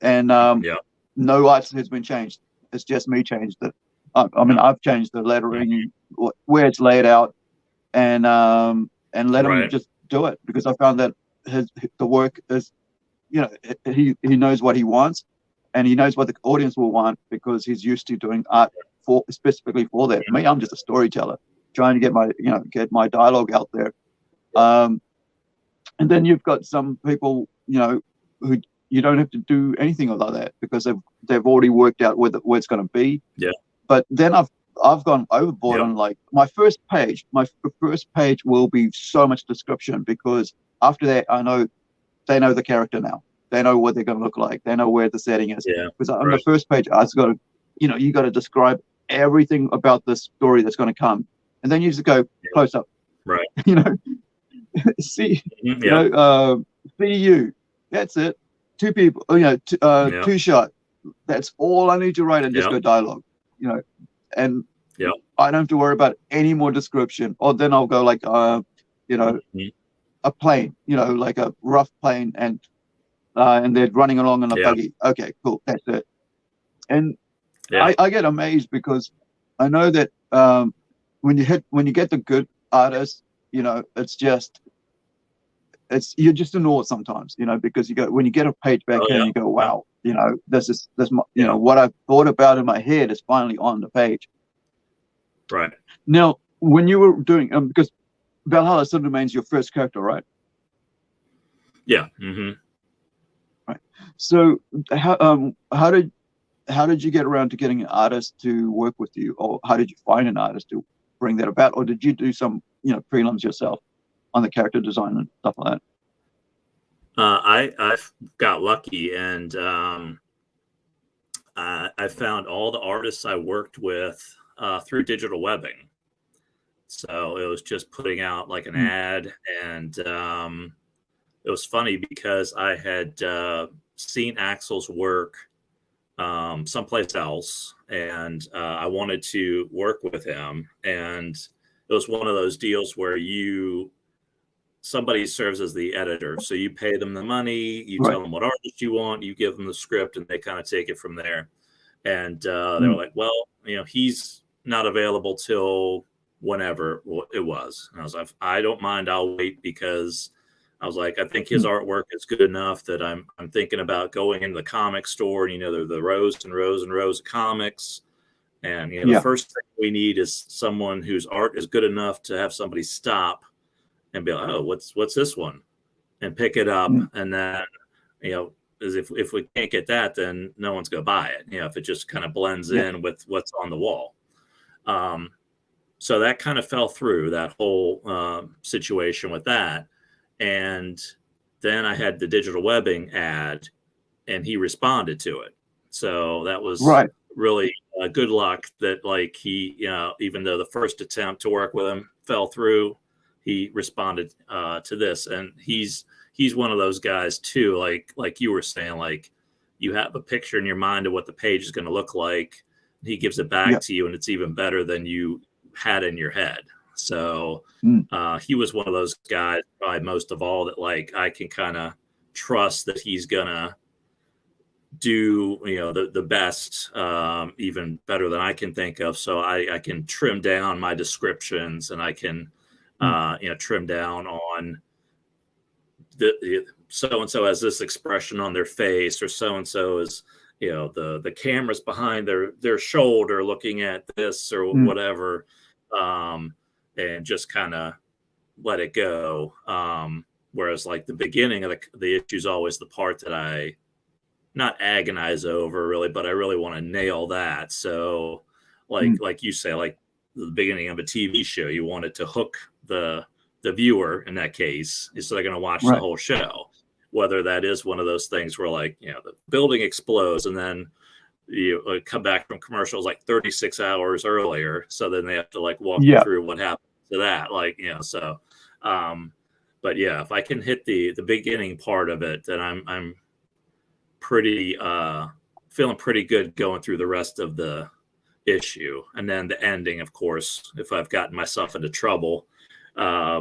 and no art has been changed. It's just me changed it. I mean, I've changed the lettering, where it's laid out, and let him just do it, because I found that the work is, he knows what he wants, and he knows what the audience will want, because he's used to doing art specifically for that. Me, I'm just a storyteller trying to get my dialogue out there. And then you've got some people, who you don't have to do anything like that, because they've already worked out where it's going to be. But then I've gone overboard on like my first page. My first page will be so much description, because after that they know the character now. They know what they're going to look like. They know where the setting is. Because on the first page, I just got to, you got to describe everything about the story that's going to come, and then you just go close up. See, see you. That's it. Two people. Two shot. That's all I need to write, and just go dialogue. And I don't have to worry about any more description. Or then I'll go like, a plane, like a rough plane, and they're running along in a buggy. Okay, cool, that's it. And I get amazed, because I know that when you get the good artists, you're just in awe sometimes, because when you get a page back and you go, wow, this what I thought about in my head is finally on the page. Right. Now, when you were doing, because Valhalla still remains your first character, right? Yeah. Right. So how did you get around to getting an artist to work with you, or how did you find an artist to bring that about, or did you do some prelims yourself on the character design and stuff like that? I got lucky, and I found all the artists I worked with through digital webbing. So it was just putting out like an ad, and it was funny because I had seen Axel's work someplace else, and I wanted to work with him. And it was one of those deals where somebody serves as the editor. So you pay them the money, you tell them what artist you want, you give them the script, and they kind of take it from there. And they were like, well, he's not available till whenever it was. And I was like, I don't mind, I'll wait, because I was like, I think his artwork is good enough that I'm thinking about going into the comic store, and there are the rows and rows and rows of comics. And the first thing we need is someone whose art is good enough to have somebody stop and be like, oh, what's this one? And pick it up. And then, as if we can't get that, then no one's gonna buy it. If it just kind of blends in with what's on the wall. So that kind of fell through, that whole situation with that. And then I had the digital webbing ad, and he responded to it. So that was really good luck that, like, he, even though the first attempt to work with him fell through, he responded to this. And he's one of those guys too, like you were saying, like, you have a picture in your mind of what the page is going to look like. He gives it back to you, and it's even better than you had in your head. So he was one of those guys, probably most of all, that, like, I can kind of trust that he's gonna do the best, even better than I can think of. So I can trim down my descriptions, and I can trim down on the so and so has this expression on their face, or so and so is the camera's behind their shoulder looking at this, or whatever, and just kind of let it go. Whereas, like, the beginning of the issue is always the part that I not agonize over, really, but I really want to nail that. So, like you say, like the beginning of a TV show, you want it to hook the viewer, in that case, so they're going to watch the whole show. Whether that is one of those things where, like, the building explodes, and then you come back from commercials like 36 hours earlier, so then they have to, like, walk you through what happened to that, so but if I can hit the beginning part of it, then I'm pretty feeling pretty good going through the rest of the issue. And then the ending, of course, if I've gotten myself into trouble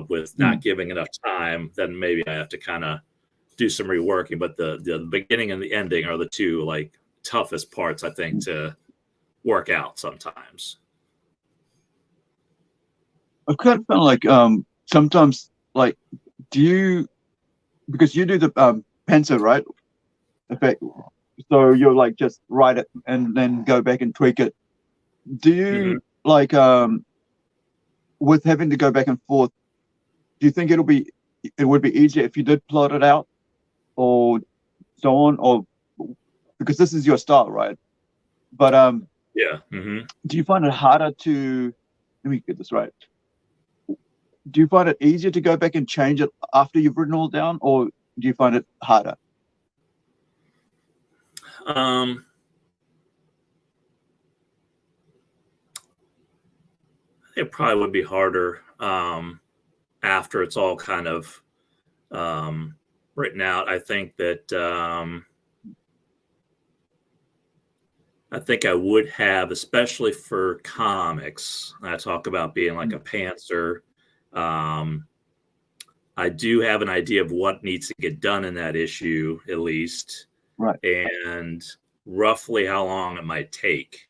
with not giving enough time, then maybe I have to kind of do some reworking. But the beginning and the ending are the two, like, toughest parts, I think, to work out sometimes. I kind of feel like sometimes, like, because you do the pencil, right? Effect. So you're like, just write it and then go back and tweak it. Do you like with having to go back and forth, do you think it would be easier if you did plot it out, or so on, or because this is your style, right? But do you find it harder to, let me get this right, do you find it easier to go back and change it after you've written all down, or do you find it harder? It probably would be harder after it's all kind of written out. I think that I think I would have, especially for comics. I talk about being like a pantser. I do have an idea of what needs to get done in that issue, at least. Right. And roughly how long it might take.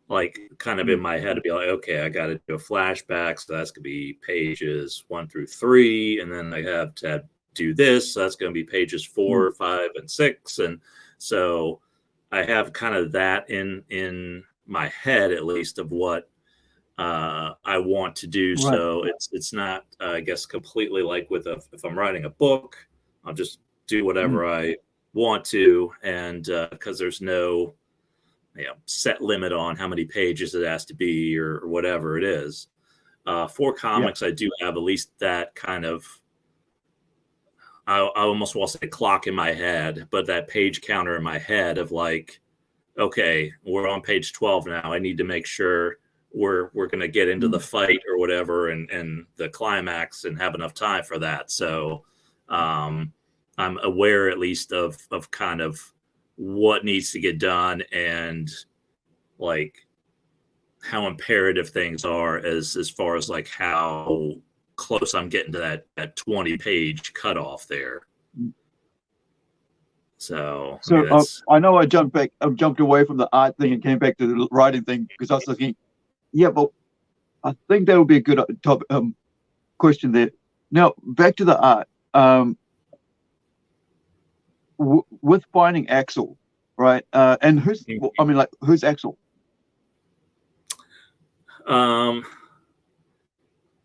Like, kind of in my head to be like, okay, I got to do a flashback, so that's going to be pages 1 through 3, and then I have to do this, so that's going to be pages 4, 5, and 6, and so I have kind of that in my head, at least, of what I want to do. Right. So it's not, I guess, completely like if I'm writing a book, I'll just do whatever I want to, and because there's no set limit on how many pages it has to be, or whatever it is. For comics, I do have at least that kind of, I almost want to say clock in my head, but that page counter in my head of like, okay, we're on page 12 now. I need to make sure we're going to get into the fight or whatever, and the climax, and have enough time for that. So I'm aware at least of kind of what needs to get done, and like how imperative things are as far as like how close I'm getting to that 20 page cutoff there. So I know I jumped away from the art thing and came back to the writing thing, because I was thinking, but I think that would be a good question there. Now, back to the art. With finding Axel, right? And who's Axel?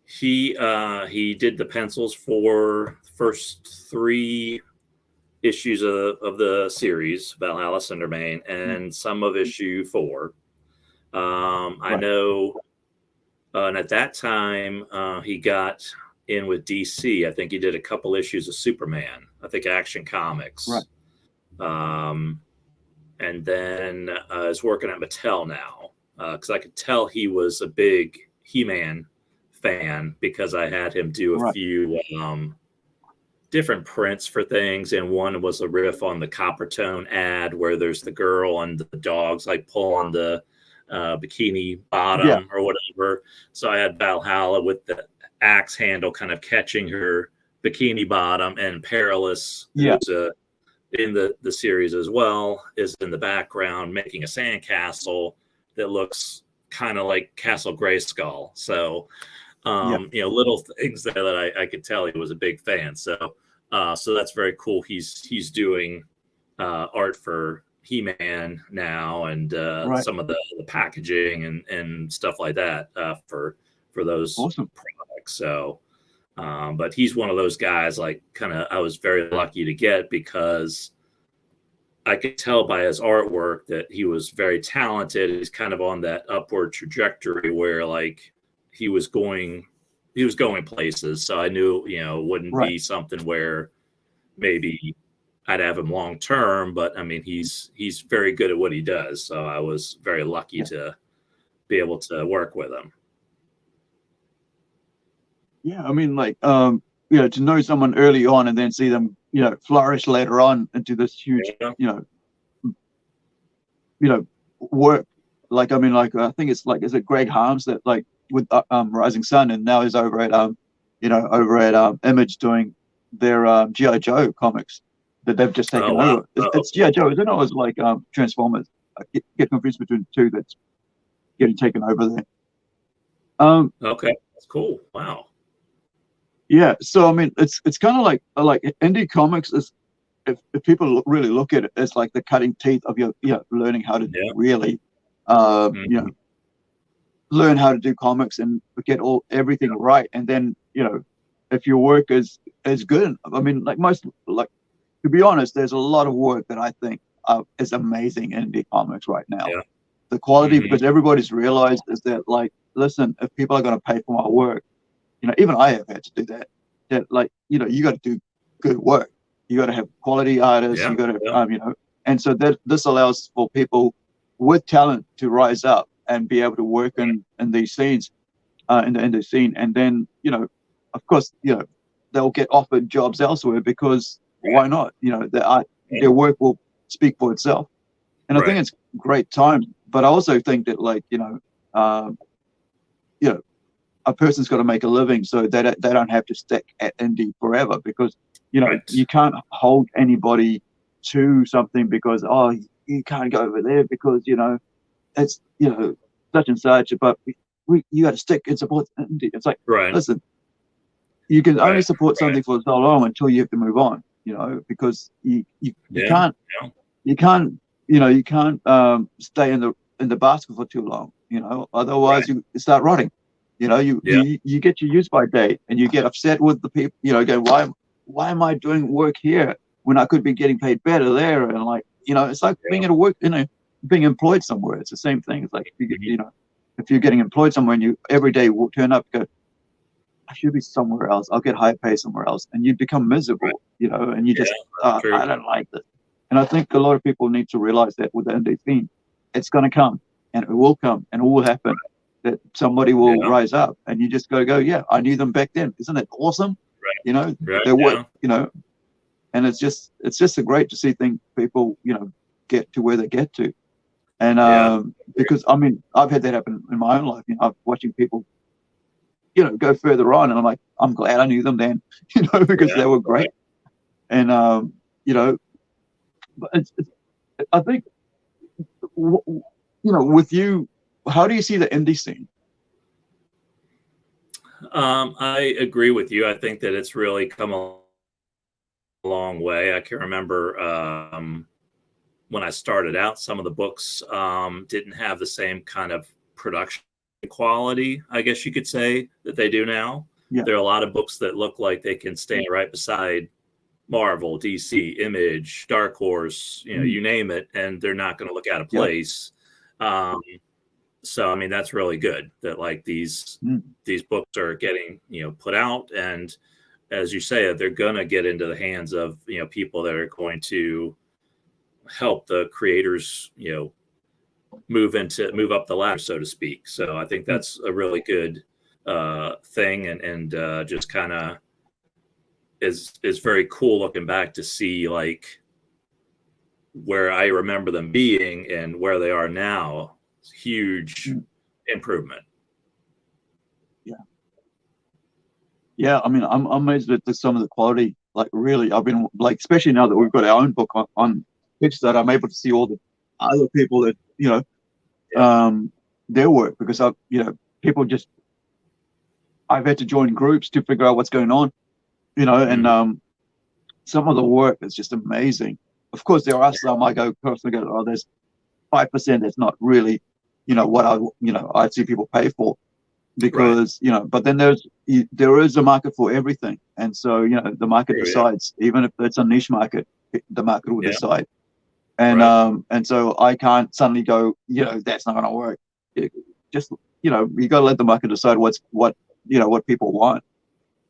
He did the pencils for the first 3 issues of the series, Valhalla Cindermane, and some of issue 4. I know, and at that time, he got in with DC. I think he did a couple issues of Superman, I think Action Comics. And then is working at Mattel now, because I could tell he was a big He-Man fan, because I had him do a few different prints for things, and one was a riff on the Coppertone ad where there's the girl and the dogs like pulling the bikini bottom or whatever. So I had Valhalla with the axe handle kind of catching her bikini bottom, and Perilous, who's in the series as well, is in the background making a sandcastle that looks kind of like Castle Grayskull. So little things there that I could tell he was a big fan. So that's very cool. He's doing art for He-Man now, and some of the packaging and stuff like that for those products. So, but he's one of those guys, like, I was very lucky to get, because I could tell by his artwork that he was very talented. He's kind of on that upward trajectory where, like, he was going places. So I knew, it wouldn't be something where maybe I'd have him long term, but I mean, he's very good at what he does. So I was very lucky to be able to work with him. Yeah, I mean, like, to know someone early on and then see them, flourish later on into this huge, work. Like, I mean, like, I think it's like, is it Greg Harms that, like, with Rising Sun, and now he's over at Image doing their G.I. Joe comics that they've just taken over. It's G.I. Joe, isn't it? Or is it like Transformers? I get confused between the two that's getting taken over there. Okay, that's cool. Wow. Yeah, so I mean, it's kind of like indie comics is, if people really look at it, it's like the cutting teeth of your learning how to really learn how to do comics and get everything right. And then if your work is good, I mean, like to be honest, there's a lot of work that I think is amazing in indie comics right now. The quality, because everybody's realized is that, like, listen, if people are going to pay for my work, even I have had to do that. That, like, you got to do good work. You got to have quality artists. You got to have, and so that this allows for people with talent to rise up and be able to work in these scenes, in the indie scene, and then of course, they'll get offered jobs elsewhere, because why not? Their work will speak for itself, and I think it's great time. But I also think that, like, a person's got to make a living, so they don't have to stick at indie forever, because you can't hold anybody to something because you can't go over there because it's such and such, but you got to stick and support indie. It's like, listen, you can only support something for so long until you have to move on, because you can't stay in the basket for too long, otherwise you start rotting. You get your use by date, and you get upset with the people, going, why am I doing work here when I could be getting paid better there? And, like, it's like being at a work, being employed somewhere. It's the same thing. It's like, if you're getting employed somewhere and you every day will turn up, go, I should be somewhere else. I'll get higher pay somewhere else. And you become miserable, and you just, I don't like this. And I think a lot of people need to realize that with the indie scene, it's going to come, and it will come, and it will happen. That somebody will rise up, and you just go, yeah, I knew them back then. Isn't it awesome? Their work, and it's just great to see people, get to where they get to. And because, I mean, I've had that happen in my own life. I'm watching people, go further on, and I'm like, I'm glad I knew them then, because they were great. And, but I think, with you, how do you see the indie scene? I agree with you. I think that it's really come a long way. I can remember when I started out, some of the books didn't have the same kind of production quality, I guess you could say, that they do now. Yeah. There are a lot of books that look like they can stand right beside Marvel, DC, Image, Dark Horse, you name it, and they're not going to look out of place. So, I mean, that's really good that like these books are getting, put out. And as you say, they're going to get into the hands of, people that are going to help the creators, move up the ladder, so to speak. So I think that's a really good thing, and just kind of is very cool looking back to see like where I remember them being and where they are now. It's huge improvement. Yeah, I mean, I'm amazed at some of the quality. Like, really, I've been like, especially now that we've got our own book on Kickstarter, I'm able to see all the other people that their work, because people just, I've had to join groups to figure out what's going on, and some of the work is just amazing. Of course, there are some I go personally go, oh, there's 5% that's not really, what I'd see people pay for. Because but then there is a market for everything, and so the market decides. Even if it's a niche market, the market will decide. And and so I can't suddenly go, that's not going to work. Just you got to let the market decide what people want,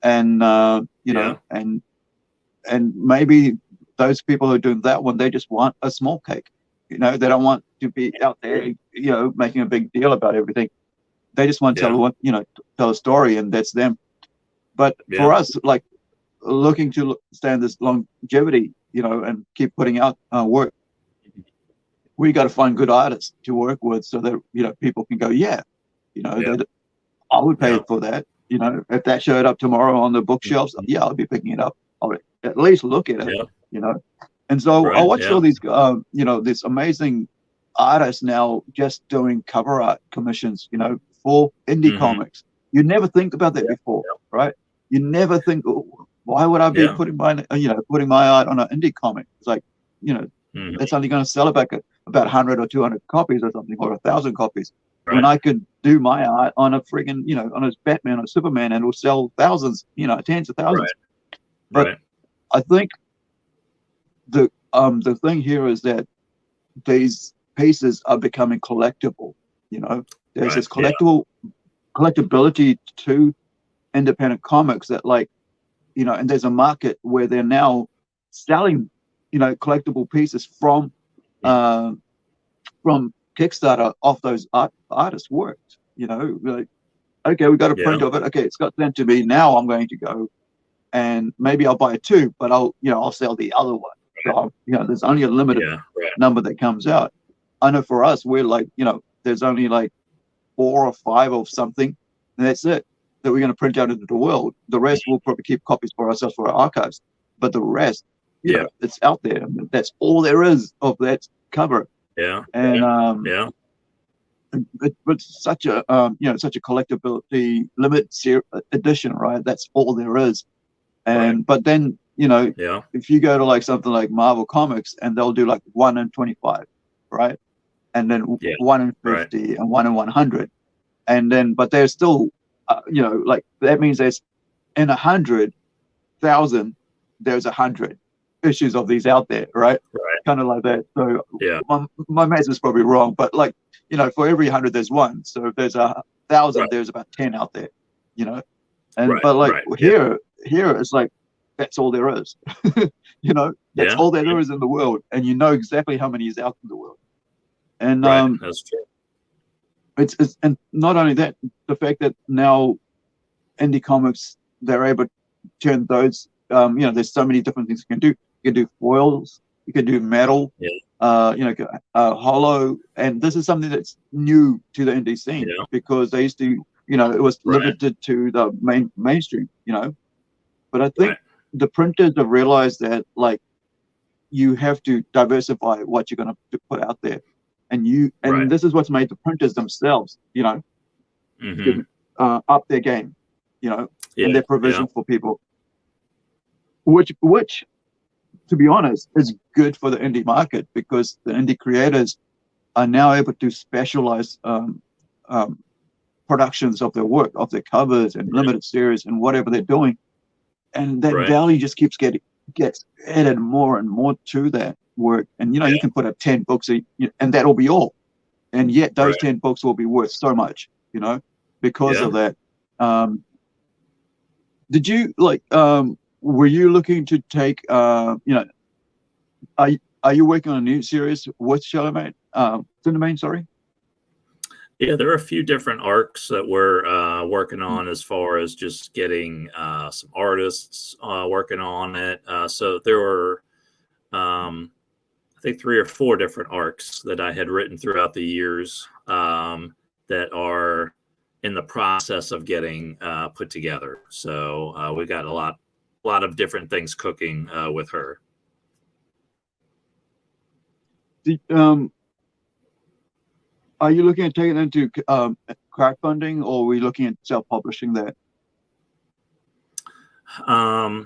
and and maybe those people who are doing that one, they just want a small cake. They don't want to be out there making a big deal about everything. They just want to tell a story, and that's them. But for us, like looking to stand this longevity, and keep putting out work, we got to find good artists to work with, so that people can go, I would pay for that. If that showed up tomorrow on the bookshelves, I'll be picking it up. I would at least look at it. And so I watched all these, this amazing artists now just doing cover art commissions, for indie comics. You never think about that before, right? You never think, why would I be putting my art on an indie comic? It's like, that's only going to sell about 100 or 200 copies or something, or 1,000 copies. When I could do my art on a friggin', on a Batman or Superman, and it'll sell thousands, tens of thousands. But I think the thing here is that these pieces are becoming collectible. There's this collectability to independent comics that, like, and there's a market where they're now selling, collectible pieces from Kickstarter off those artists' works. Like, okay, we got a print of it. Okay, it's got sent to me. Now I'm going to go and maybe I'll buy two, but I'll sell the other one. So, there's only a limited number that comes out. I know for us, we're like, there's only like 4 or 5 of something, and that's it that we're going to print out into the world. The rest we'll probably keep copies for ourselves for our archives, but the rest, it's out there. That's all there is of that cover. And it's such a such a collectability limited edition, right? That's all there is. And but then if you go to like something like Marvel Comics, and they'll do like 1 in 25, right? And then 1 in 50 and 1 in 100, and then but there's still like that means there's in 100,000 there's 100 issues of these out there, right? Kind of like that. So my math is probably wrong, but like for every 100 there's 1. So if there's 1,000, there's about 10 out there, and but like here it's like that's all there is. That's all there is in the world, and exactly how many is out in the world. And that's true. It's and not only that, the fact that now indie comics, they're able to turn those there's so many different things you can do. You can do foils, you can do metal, hollow, and this is something that's new to the indie scene because they used to it was limited to the mainstream, but I think the printers have realized that like you have to diversify what you're going to put out there, and this is what's made the printers themselves up their game. you know, Yeah, and their provision for people, which to be honest is good for the indie market, because the indie creators are now able to specialize productions of their work, of their covers and limited series and whatever they're doing, and that right. value just gets added more and more to that work. And you know, you can put up 10 books and that'll be all, and yet those 10 books will be worth so much, you know, because of that. Did you like were you looking to take you know, are you working on a new series with Charlemagne Cinnamon, sorry? Yeah, there are a few different arcs that we're working on, as far as just getting some artists working on it. So there were, I think, 3 or 4 different arcs that I had written throughout the years that are in the process of getting put together. So we got a lot of different things cooking with her. Are you looking at taking it into crowdfunding, or are we looking at self-publishing that? I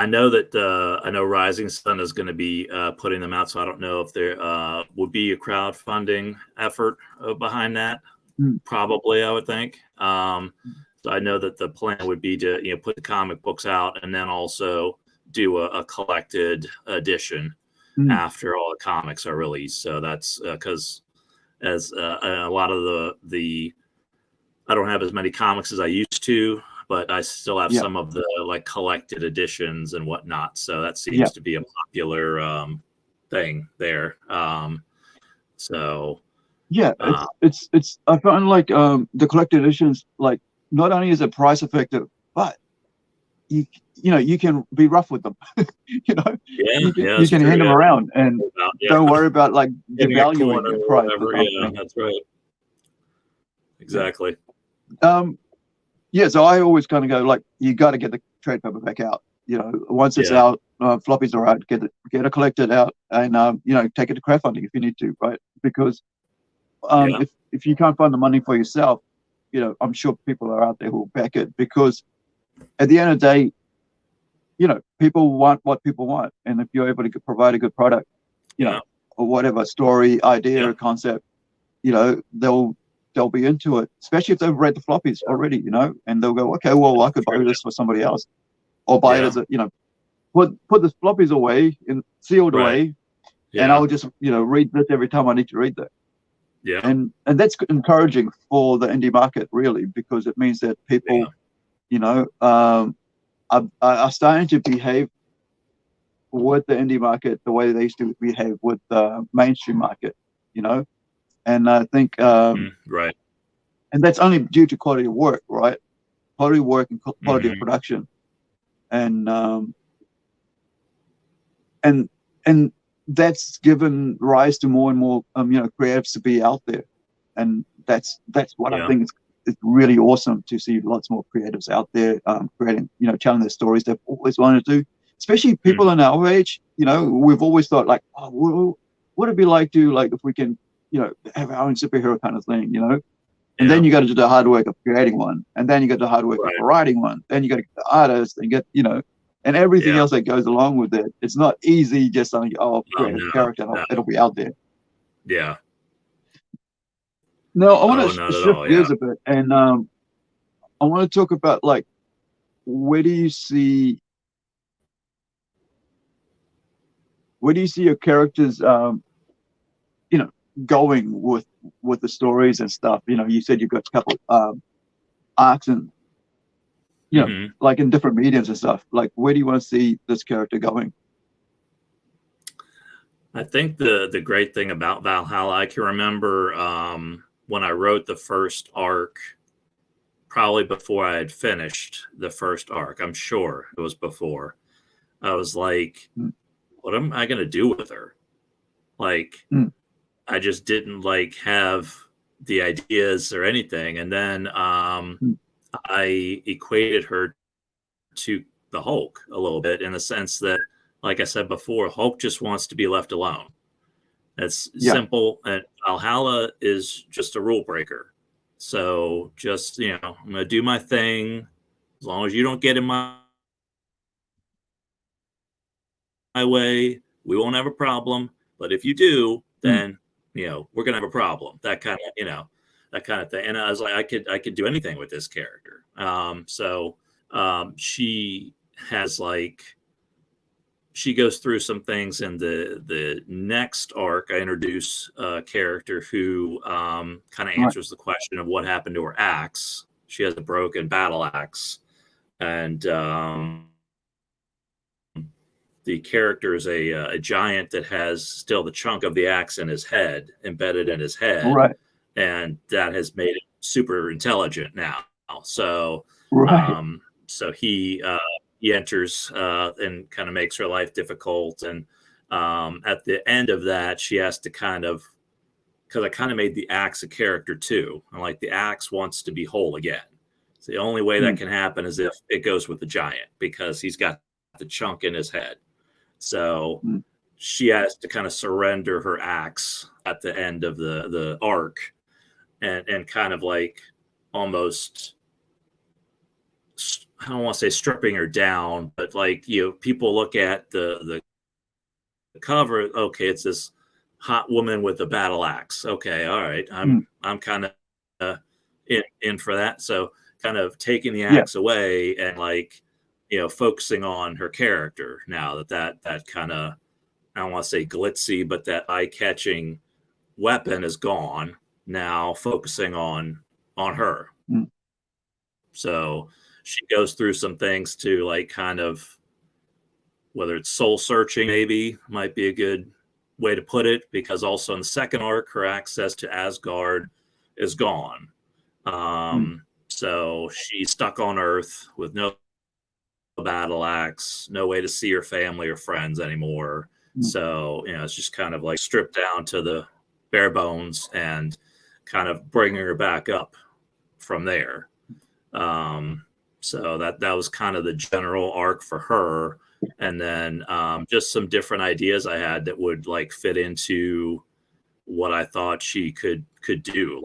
know that I know Rising Sun is going to be putting them out, so I don't know if there would be a crowdfunding effort behind that. Probably, I would think. So I know that the plan would be to, you know, put the comic books out and then also do a collected edition after all the comics are released. So that's because as a lot of the I don't have as many comics as I used to, but I still have some of the like collected editions and whatnot. So that seems to be a popular thing there. So it's I find like the collected editions, like, not only is it price effective, but you know, you can be rough with them. You know, you can hand them around and don't worry about like devaluing the price. Yeah, that's right. Exactly. So I always kind of go like, you got to get the trade paperback out. You know, once it's out, floppies are out, get it collected out, and you know, take it to crowdfunding if you need to, right? Because if you can't find the money for yourself, you know, I'm sure people are out there who will back it, because at the end of the day, you know, people want what people want, and if you're able to provide a good product, you know, or whatever story, idea, or concept, you know, they'll be into it, especially if they've read the floppies already, you know, and they'll go, okay, well, I could buy this for somebody else, or buy it as a, you know, put the floppies away and sealed away, and I'll just, you know, read this every time I need to read that. And that's encouraging for the indie market, really, because it means that people, you know, are starting to behave with the indie market the way they used to behave with the mainstream market, you know. And I think and that's only due to quality of work, right? Quality of work and quality of production, and that's given rise to more and more you know, creatives to be out there, and that's what I think is really awesome, to see lots more creatives out there creating, you know, telling their stories they've always wanted to do. Especially people in our age, you know, we've always thought like, oh, what would it be like to, like, if we can, you know, have our own superhero kind of thing, you know. And then you got to do the hard work of creating one, and then you got the hard work of writing one, then you got to get the artist and get, you know, and everything else that goes along with it. It's not easy just saying, oh, create a character, it'll be out there. No, I want to shift gears a bit, and I want to talk about, like, where do you see your characters, you know, going with the stories and stuff? You know, you said you've got a couple arcs and, you know, like in different mediums and stuff. Like, where do you want to see this character going? I think the great thing about Valhalla, I can remember when I wrote the first arc, probably before I had finished the first arc, I'm sure it was before, I was like, what am I going to do with her? Like, I just didn't like have the ideas or anything. And then I equated her to the Hulk a little bit, in the sense that, like I said before, Hulk just wants to be left alone. That's simple. And Valhalla is just a rule breaker. So just, I'm going to do my thing. As long as you don't get in my way, we won't have a problem. But if you do, then, we're going to have a problem. That kind of thing. And I was like, I could do anything with this character. She has she goes through some things in the next arc. I introduce a character who kind of answers the question of what happened to her axe. She has a broken battle axe, and the character is a giant that has still the chunk of the axe in his head, embedded in his head, Right. and that has made it super intelligent now. So, so he enters and kind of makes her life difficult. And at the end of that, she has to because I kind of made the axe a character too. And like the axe wants to be whole again. So the only way that can happen is if it goes with the giant, because he's got the chunk in his head. So she has to kind of surrender her axe at the end of the arc and kind of like almost, I don't want to say stripping her down, but like, people look at the cover. Okay, it's this hot woman with a battle axe. Okay, all right, I'm kind of in for that. So kind of taking the axe away and focusing on her character now that kind of, I don't want to say glitzy, but that eye-catching weapon is gone. Now focusing on her. So she goes through some things to kind of, whether it's soul searching, maybe might be a good way to put it, because also in the second arc, her access to Asgard is gone. So she's stuck on Earth with no battle axe, no way to see her family or friends anymore. So, it's just kind of stripped down to the bare bones and kind of bringing her back up from there. So that was kind of the general arc for her. And then just some different ideas I had that would fit into what I thought she could do.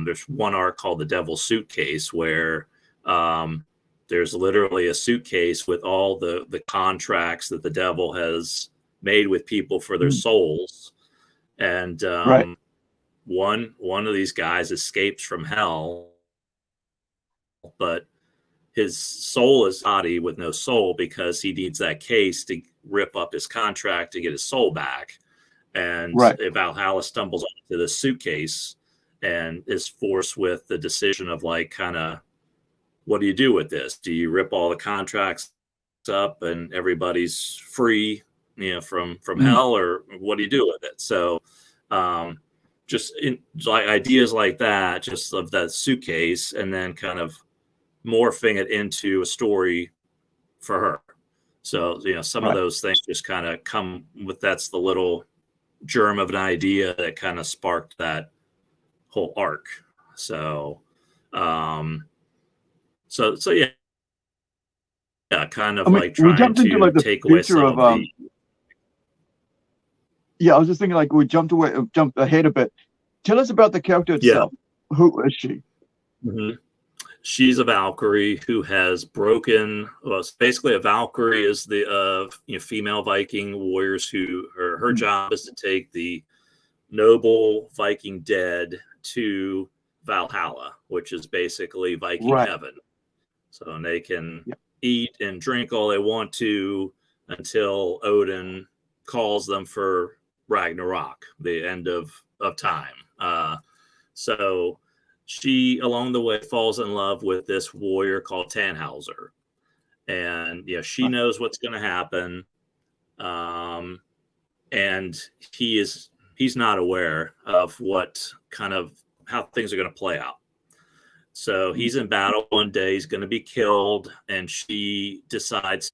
There's one arc called The Devil's Suitcase, where there's literally a suitcase with all the contracts that the devil has made with people for their souls. And one of these guys escapes from hell, but his soul is body with no soul, because he needs that case to rip up his contract to get his soul back. And Valhalla stumbles onto the suitcase and is forced with the decision of what do you do with this? Do you rip all the contracts up and everybody's free, from hell, or what do you do with it? So just ideas like that, just of that suitcase, and then kind of morphing it into a story for her. So, some of those things just kind of come with, that's the little germ of an idea that kind of sparked that whole arc. So, yeah, kind of trying to take away some of the. Yeah, I was just thinking, we jumped ahead a bit. Tell us about the character itself. Yeah. Who is she? She's a Valkyrie who has broken. Well, basically, a Valkyrie is the female Viking warriors who her job is to take the noble Viking dead to Valhalla, which is basically Viking heaven. So they can eat and drink all they want to until Odin calls them for Ragnarok, the end of time. So she, along the way, falls in love with this warrior called Tannhauser. And, she knows what's going to happen. And he's not aware of how things are going to play out. So he's in battle one day, he's going to be killed, and she decides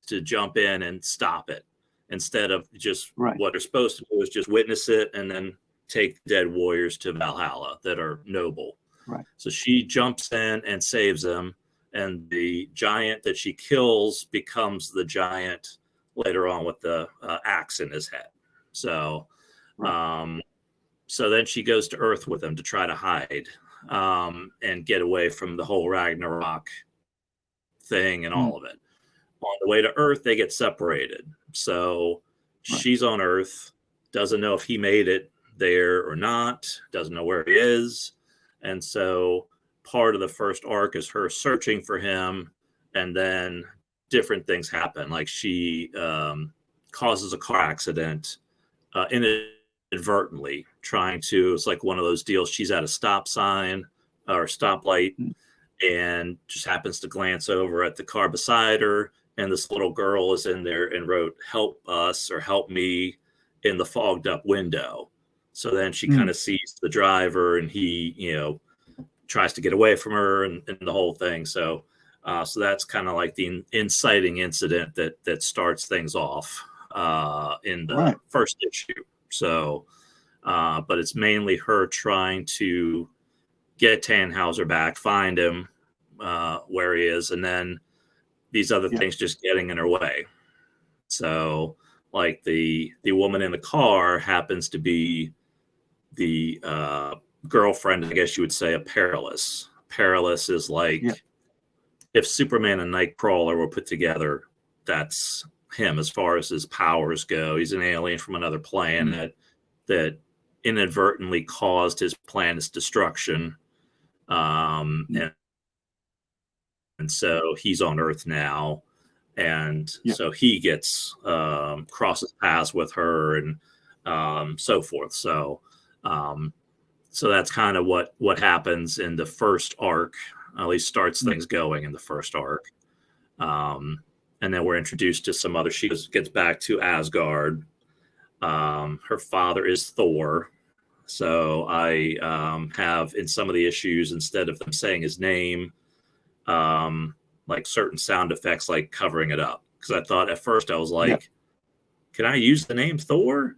to jump in and stop it, instead of just what they're supposed to do is just witness it and then take dead warriors to Valhalla that are noble. So she jumps in and saves them, and the giant that she kills becomes the giant later on with the axe in his head. So so then she goes to Earth with him to try to hide. and get away from the whole Ragnarok thing and all of it. On the way to Earth, they get separated. So she's on Earth, doesn't know if he made it there or not, doesn't know where he is. And so part of the first arc is her searching for him, and then different things happen. Like she causes a car accident inadvertently, it's like one of those deals. She's at a stop sign or stoplight and just happens to glance over at the car beside her. And this little girl is in there and wrote "help us" or "help me" in the fogged up window. So then she kind of sees the driver, and he, tries to get away from her, and the whole thing. So that's kind of like the inciting incident that starts things off in the first issue. So, but it's mainly her trying to get Tannhauser back, find him where he is, and then these other things just getting in her way. So like the woman in the car happens to be the girlfriend, I guess you would say, of Perilous. Perilous is like if Superman and Nightcrawler were put together, that's him as far as his powers go. He's an alien from another planet that inadvertently caused his planet's destruction. And so he's on Earth now. And so he gets crosses paths with her and so forth. So that's kind of what happens in the first arc, at least starts things going in the first arc. And then we're introduced to some other. She gets back to Asgard. Her father is Thor. So I have in some of the issues, instead of them saying his name, like certain sound effects, like covering it up. Because I thought at first I was like, can I use the name Thor?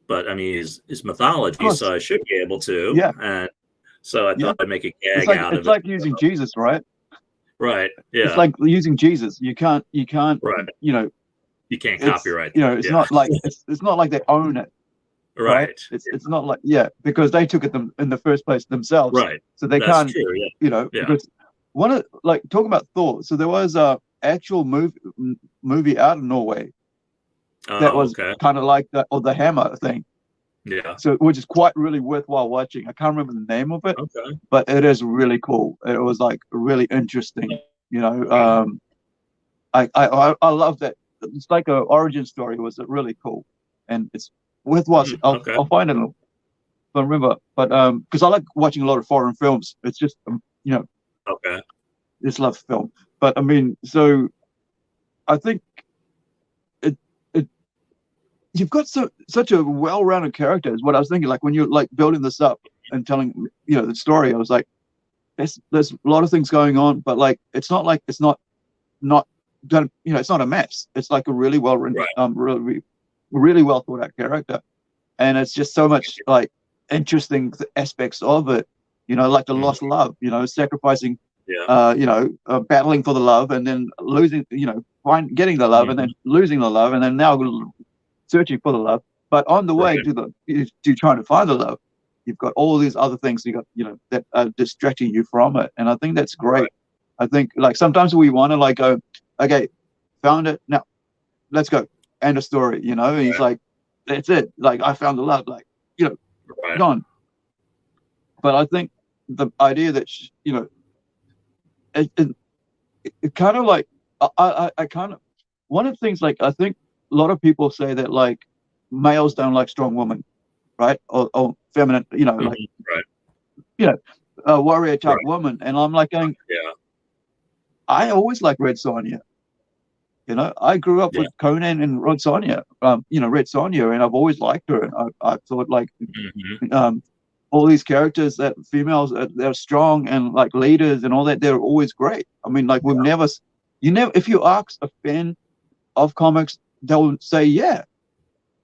But I mean, his mythology, so I should be able to. Yeah. And so I thought I'd make a gag out of it. It's like using Jesus, right? Right. Yeah. It's like using Jesus. You can't. Right. You can't copyright. It's not like it's not like they own it. Right. It's not like because they took it in the first place themselves. Right. So they That's can't. True, Because one of talking about Thor. So there was a actual movie out of Norway that was kind of like the Hammer thing. Yeah. So which is quite really worthwhile watching. I can't remember the name of it. Okay. But it is really cool. It was like really interesting. I love that. It's like an origin story. It was really cool, and it's worth watching. I'll find it. If I remember, but because I like watching a lot of foreign films. It's just just love film. But I mean, so I think you've got such a well-rounded character is what I was thinking. Like when you're like building this up and telling the story, I was like, there's a lot of things going on, but like it's not done. It's not a mess. It's like a really well written, really well thought out character, and it's just so much like interesting aspects of it. Like the lost love. Sacrificing. Battling for the love and then losing. Getting the love and then losing the love and then now searching for the love. But on the way to trying to find the love, you've got all these other things that are distracting you from it, and I think that's great. Right. I think like sometimes we want to like go, okay, found it, now let's go, end of story. And he's like, that's it. Like I found the love. Like gone. But I think the idea that it kind of like I kind of one of the things like I think a lot of people say that like males don't like strong women, right? Or feminine, a warrior type woman. And I'm like going, I always like Red Sonja. I grew up with Conan and Red Sonja, Red Sonja, and I've always liked her. And I thought like all these characters that females they're strong and like leaders and all that, they're always great. I mean, like if you ask a fan of comics, they'll say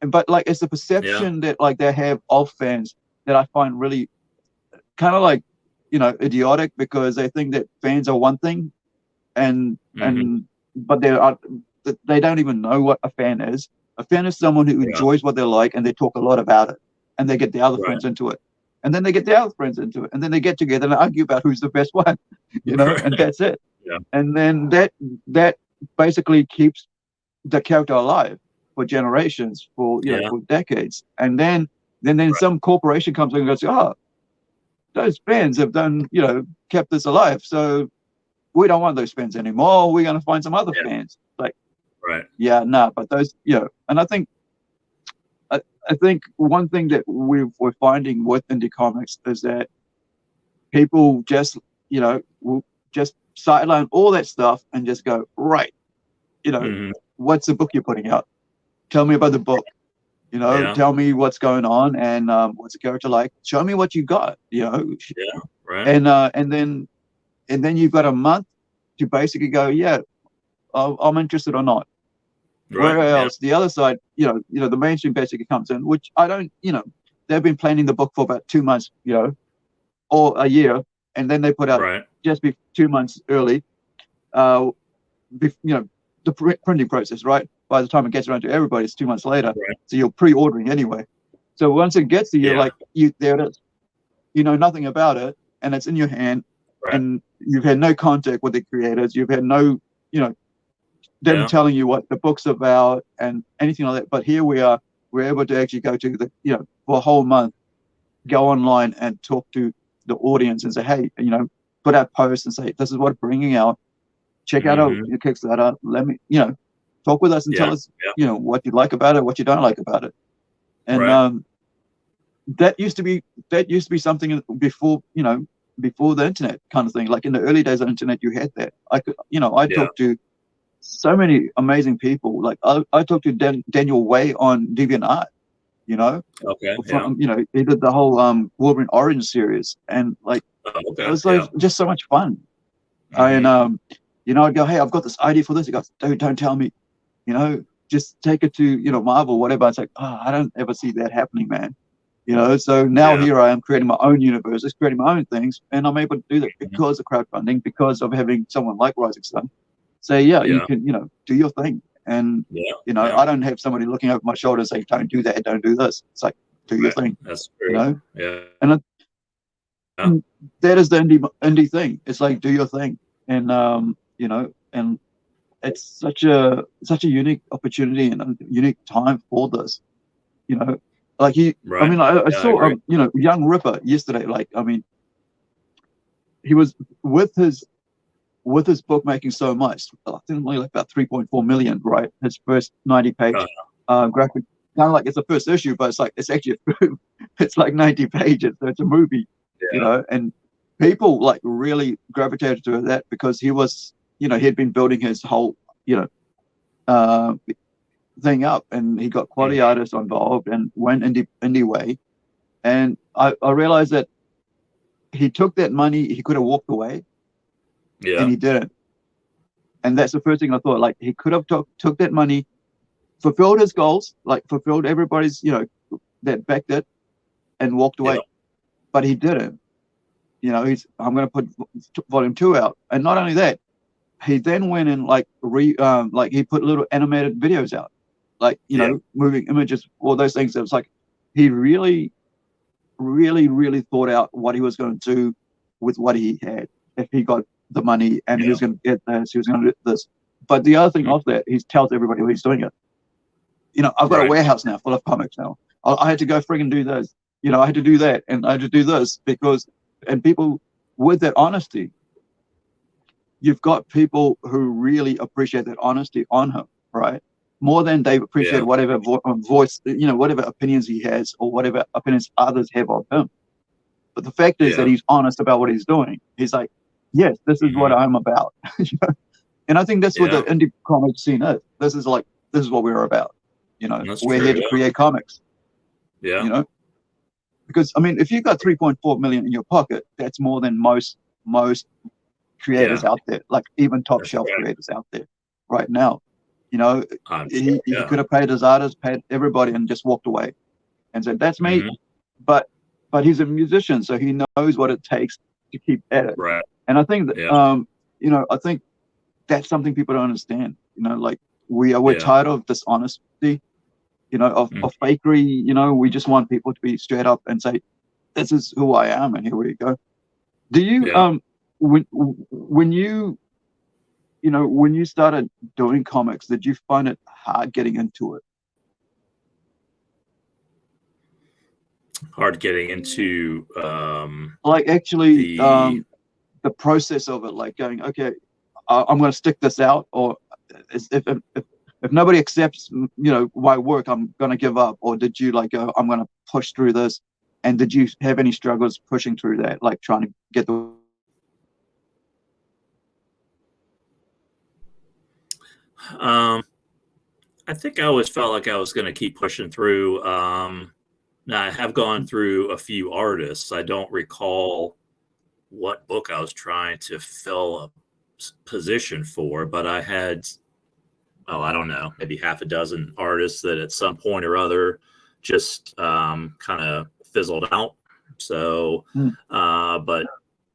but like it's the perception that like they have of fans that I find really kind of like idiotic, because they think that fans are one thing but they don't even know what a fan is. A fan is someone who enjoys what they like and they talk a lot about it and they get the other fans into it. and then they get their other friends into it, and then they get together and argue about who's the best one, and that's it. Yeah. And then that basically keeps the character alive for generations, for for decades. And then some corporation comes in and goes, oh, those fans have done, kept this alive, so we don't want those fans anymore. We're going to find some other fans. Like, but those, and I think one thing that we're finding with indie comics is that people just, will just sideline all that stuff and just go, right, what's the book you're putting out? Tell me about the book. Tell me what's going on and what's the character like. Show me what you got. And then you've got a month to basically go, I'm interested or not. Right. Whereas the other side, the mainstream basically comes in, which I don't, they've been planning the book for about 2 months, or a year, and then they put out just 2 months early, the printing process, right? By the time it gets around to everybody, it's 2 months later. Right. So you're pre-ordering anyway. So once it gets to you, there it is. You know nothing about it, and it's in your hand, and you've had no contact with the creators. You've had no, them telling you what the book's about and anything like that. But here we are, we're able to actually go to the, for a whole month, go online and talk to the audience and say, hey, put out posts and say, this is what we're bringing out. Check out our Kickstarter. Let me, talk with us and tell us, what you like about it, what you don't like about it. And that used to be something before, before the internet kind of thing. Like in the early days of the internet, you had that. I could, I talked to so many amazing people. Like I talked to Daniel Way on DeviantArt, he did the whole Wolverine Orange series, and like it was like just so much fun. And I'd go, hey, I've got this idea for this. He goes, don't tell me, just take it to Marvel, whatever. It's like, oh, I don't ever see that happening, man. So now here I am creating my own universes, creating my own things, and I'm able to do that because of crowdfunding, because of having someone like Rising Sun say, you can, do your thing. And, I don't have somebody looking over my shoulder and say, don't do that, don't do this. It's like, do your thing. That's true. And that is the indie thing. It's like, do your thing. And, and it's such a unique opportunity and a unique time for this, like I saw, Young Ripper yesterday. Like, he was with his book making so much. I think only like about 3.4 million, right? His first 90-page graphic, kind of like it's the first issue, but it's actually it's like 90 pages. So it's a movie, and people like really gravitated to that because he was, he'd been building his whole, thing up, and he got quality artists involved and went indie way. And I realized that he took that money, he could have walked away, and he didn't. And that's the first thing I thought. Like, he could have took that money, fulfilled his goals, like fulfilled everybody's, that backed it, and walked away. But he didn't. I'm going to put volume 2 out, and not only that, he then went and he put little animated videos out, like moving images, all those things. It was like he really, really, really thought out what he was going to do with what he had. If he got the money and he was going to get this, he was going to do this. But the other thing of that, he tells everybody what he's doing it. I've got a warehouse now full of comics now. I had to go friggin' do those. I had to do that and I had to do this and people with that honesty, you've got people who really appreciate that honesty on him, right? More than they appreciate whatever voice, whatever opinions he has or whatever opinions others have of him. But the fact is that he's honest about what he's doing. He's like, yes, this is what I'm about. And I think that's what the indie comic scene is. This is what we're about. We're here to create comics. Because if you've got 3.4 million in your pocket, that's more than most creators out there, like even top shelf creators out there right now. He could have paid his artists, paid everybody, and just walked away and said, that's me. But he's a musician, so he knows what it takes to keep at it. Right. And I think that I think that's something people don't understand. Like we're tired of dishonesty, of fakery. We just want people to be straight up and say, this is who I am, and here we go. Do you Yeah. when you started doing comics, did you find it hard getting into it? Hard getting into Like actually the the process of it, like going, okay, I'm going to stick this out, or if nobody accepts, my work, I'm going to give up, or did you like go, I'm going to push through this? And did you have any struggles pushing through that, like trying to get the? I think I always felt like I was going to keep pushing through. Now I have gone through a few artists. I don't recall what book I was trying to fill a position for, but I had, oh, I don't know, maybe half a dozen artists that at some point or other just kind of fizzled out. So, but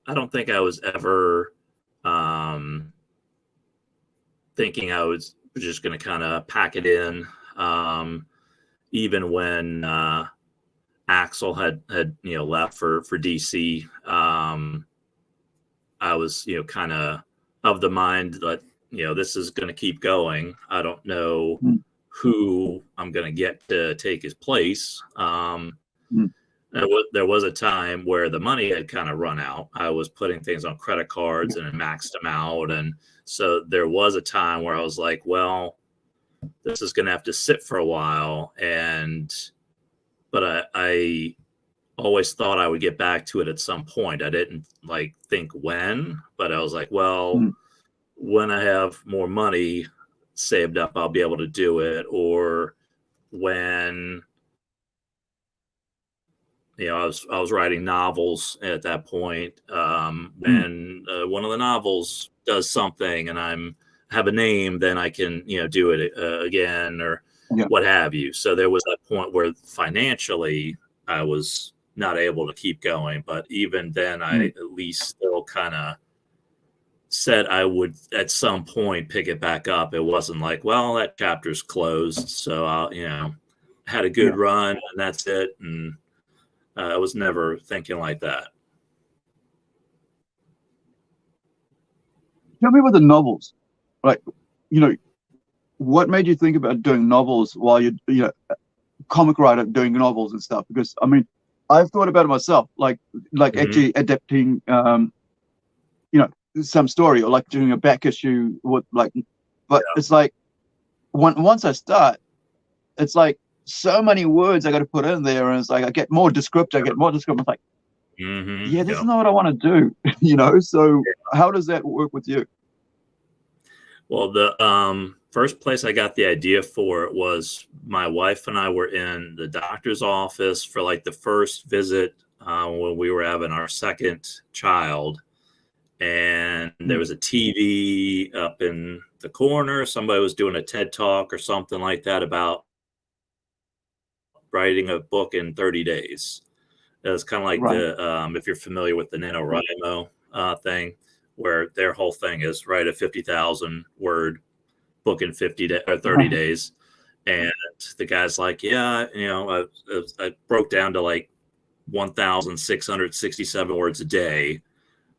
I don't think I was ever thinking I was just going to kind of pack it in. Even when Axel had left for DC, I was kind of the mind that this is going to keep going. I don't know who I'm going to get to take his place. There was a time where the money had kind of run out. I was putting things on credit cards and maxed them out, and so there was a time where I was like, well, this is going to have to sit for a while. But I always thought I would get back to it at some point. I didn't like think when, but I was like, well, when I have more money saved up, I'll be able to do it. Or when, I was writing novels at that point. When one of the novels does something and have a name, then I can, do it again or what have you. So there was that point where financially I was not able to keep going, but even then I at least still kind of said I would at some point pick it back up. It wasn't like, well, that chapter's closed, so I'll had a good run and that's it. And I was never thinking like that. Tell me about the novels, like, what made you think about doing novels while you're comic writer doing novels and stuff? Because I mean, I've thought about it myself, like actually adapting some story, or like doing a back issue with but it's like once I start, it's like so many words I got to put in there, and it's like I get more descriptive. It's like, this is not what I want to do. So how does that work with you? Well, the first place I got the idea for it was my wife and I were in the doctor's office for like the first visit when we were having our second child. And there was a TV up in the corner. Somebody was doing a TED Talk or something like that about writing a book in 30 days. It was kind of like the, if you're familiar with the NaNoWriMo thing, where their whole thing is write a 50,000 word book in 30 days. And the guy's like, I broke down to like 1,667 words a day.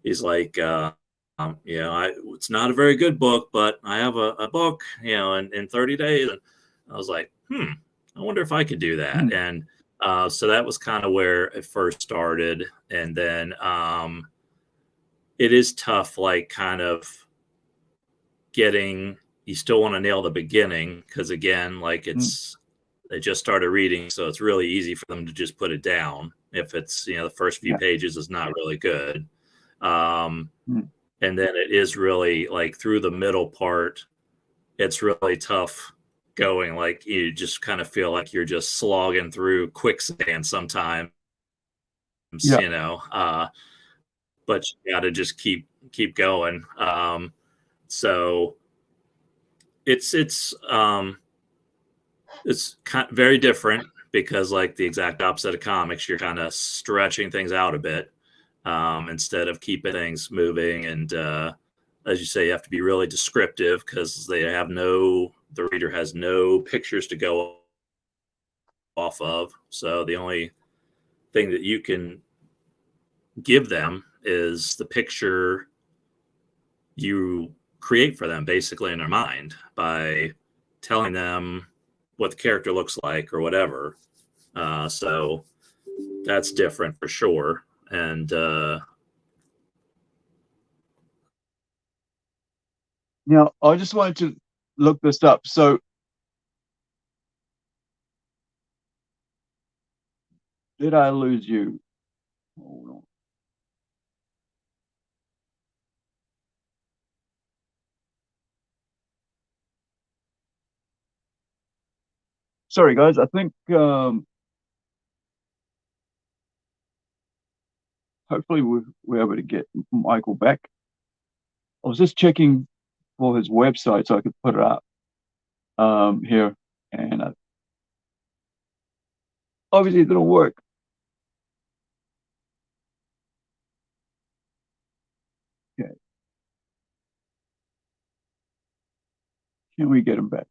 He's like, it's not a very good book, but I have a book, in 30 days. And I was like, I wonder if I could do that. And so that was kind of where it first started. And then it is tough, like kind of you still want to nail the beginning. Cause again, like they just started reading. So it's really easy for them to just put it down. If it's, the first few pages is not really good. And then it is really like through the middle part, it's really tough going. Like you just kind of feel like you're just slogging through quicksand sometimes, but you got to just keep going. So it's kind of very different because like the exact opposite of comics, you're kind of stretching things out a bit instead of keeping things moving. And as you say, you have to be really descriptive because the reader has no pictures to go off of. So the only thing that you can give them is the picture you create for them basically in their mind by telling them what the character looks like or whatever. So that's different for sure. And Now, I just wanted to look this up. So, did I lose you? Hold on. Sorry, guys. I think hopefully we're able to get Michael back. I was just checking for his website so I could put it up here, and obviously it didn't work. Okay, can we get him back?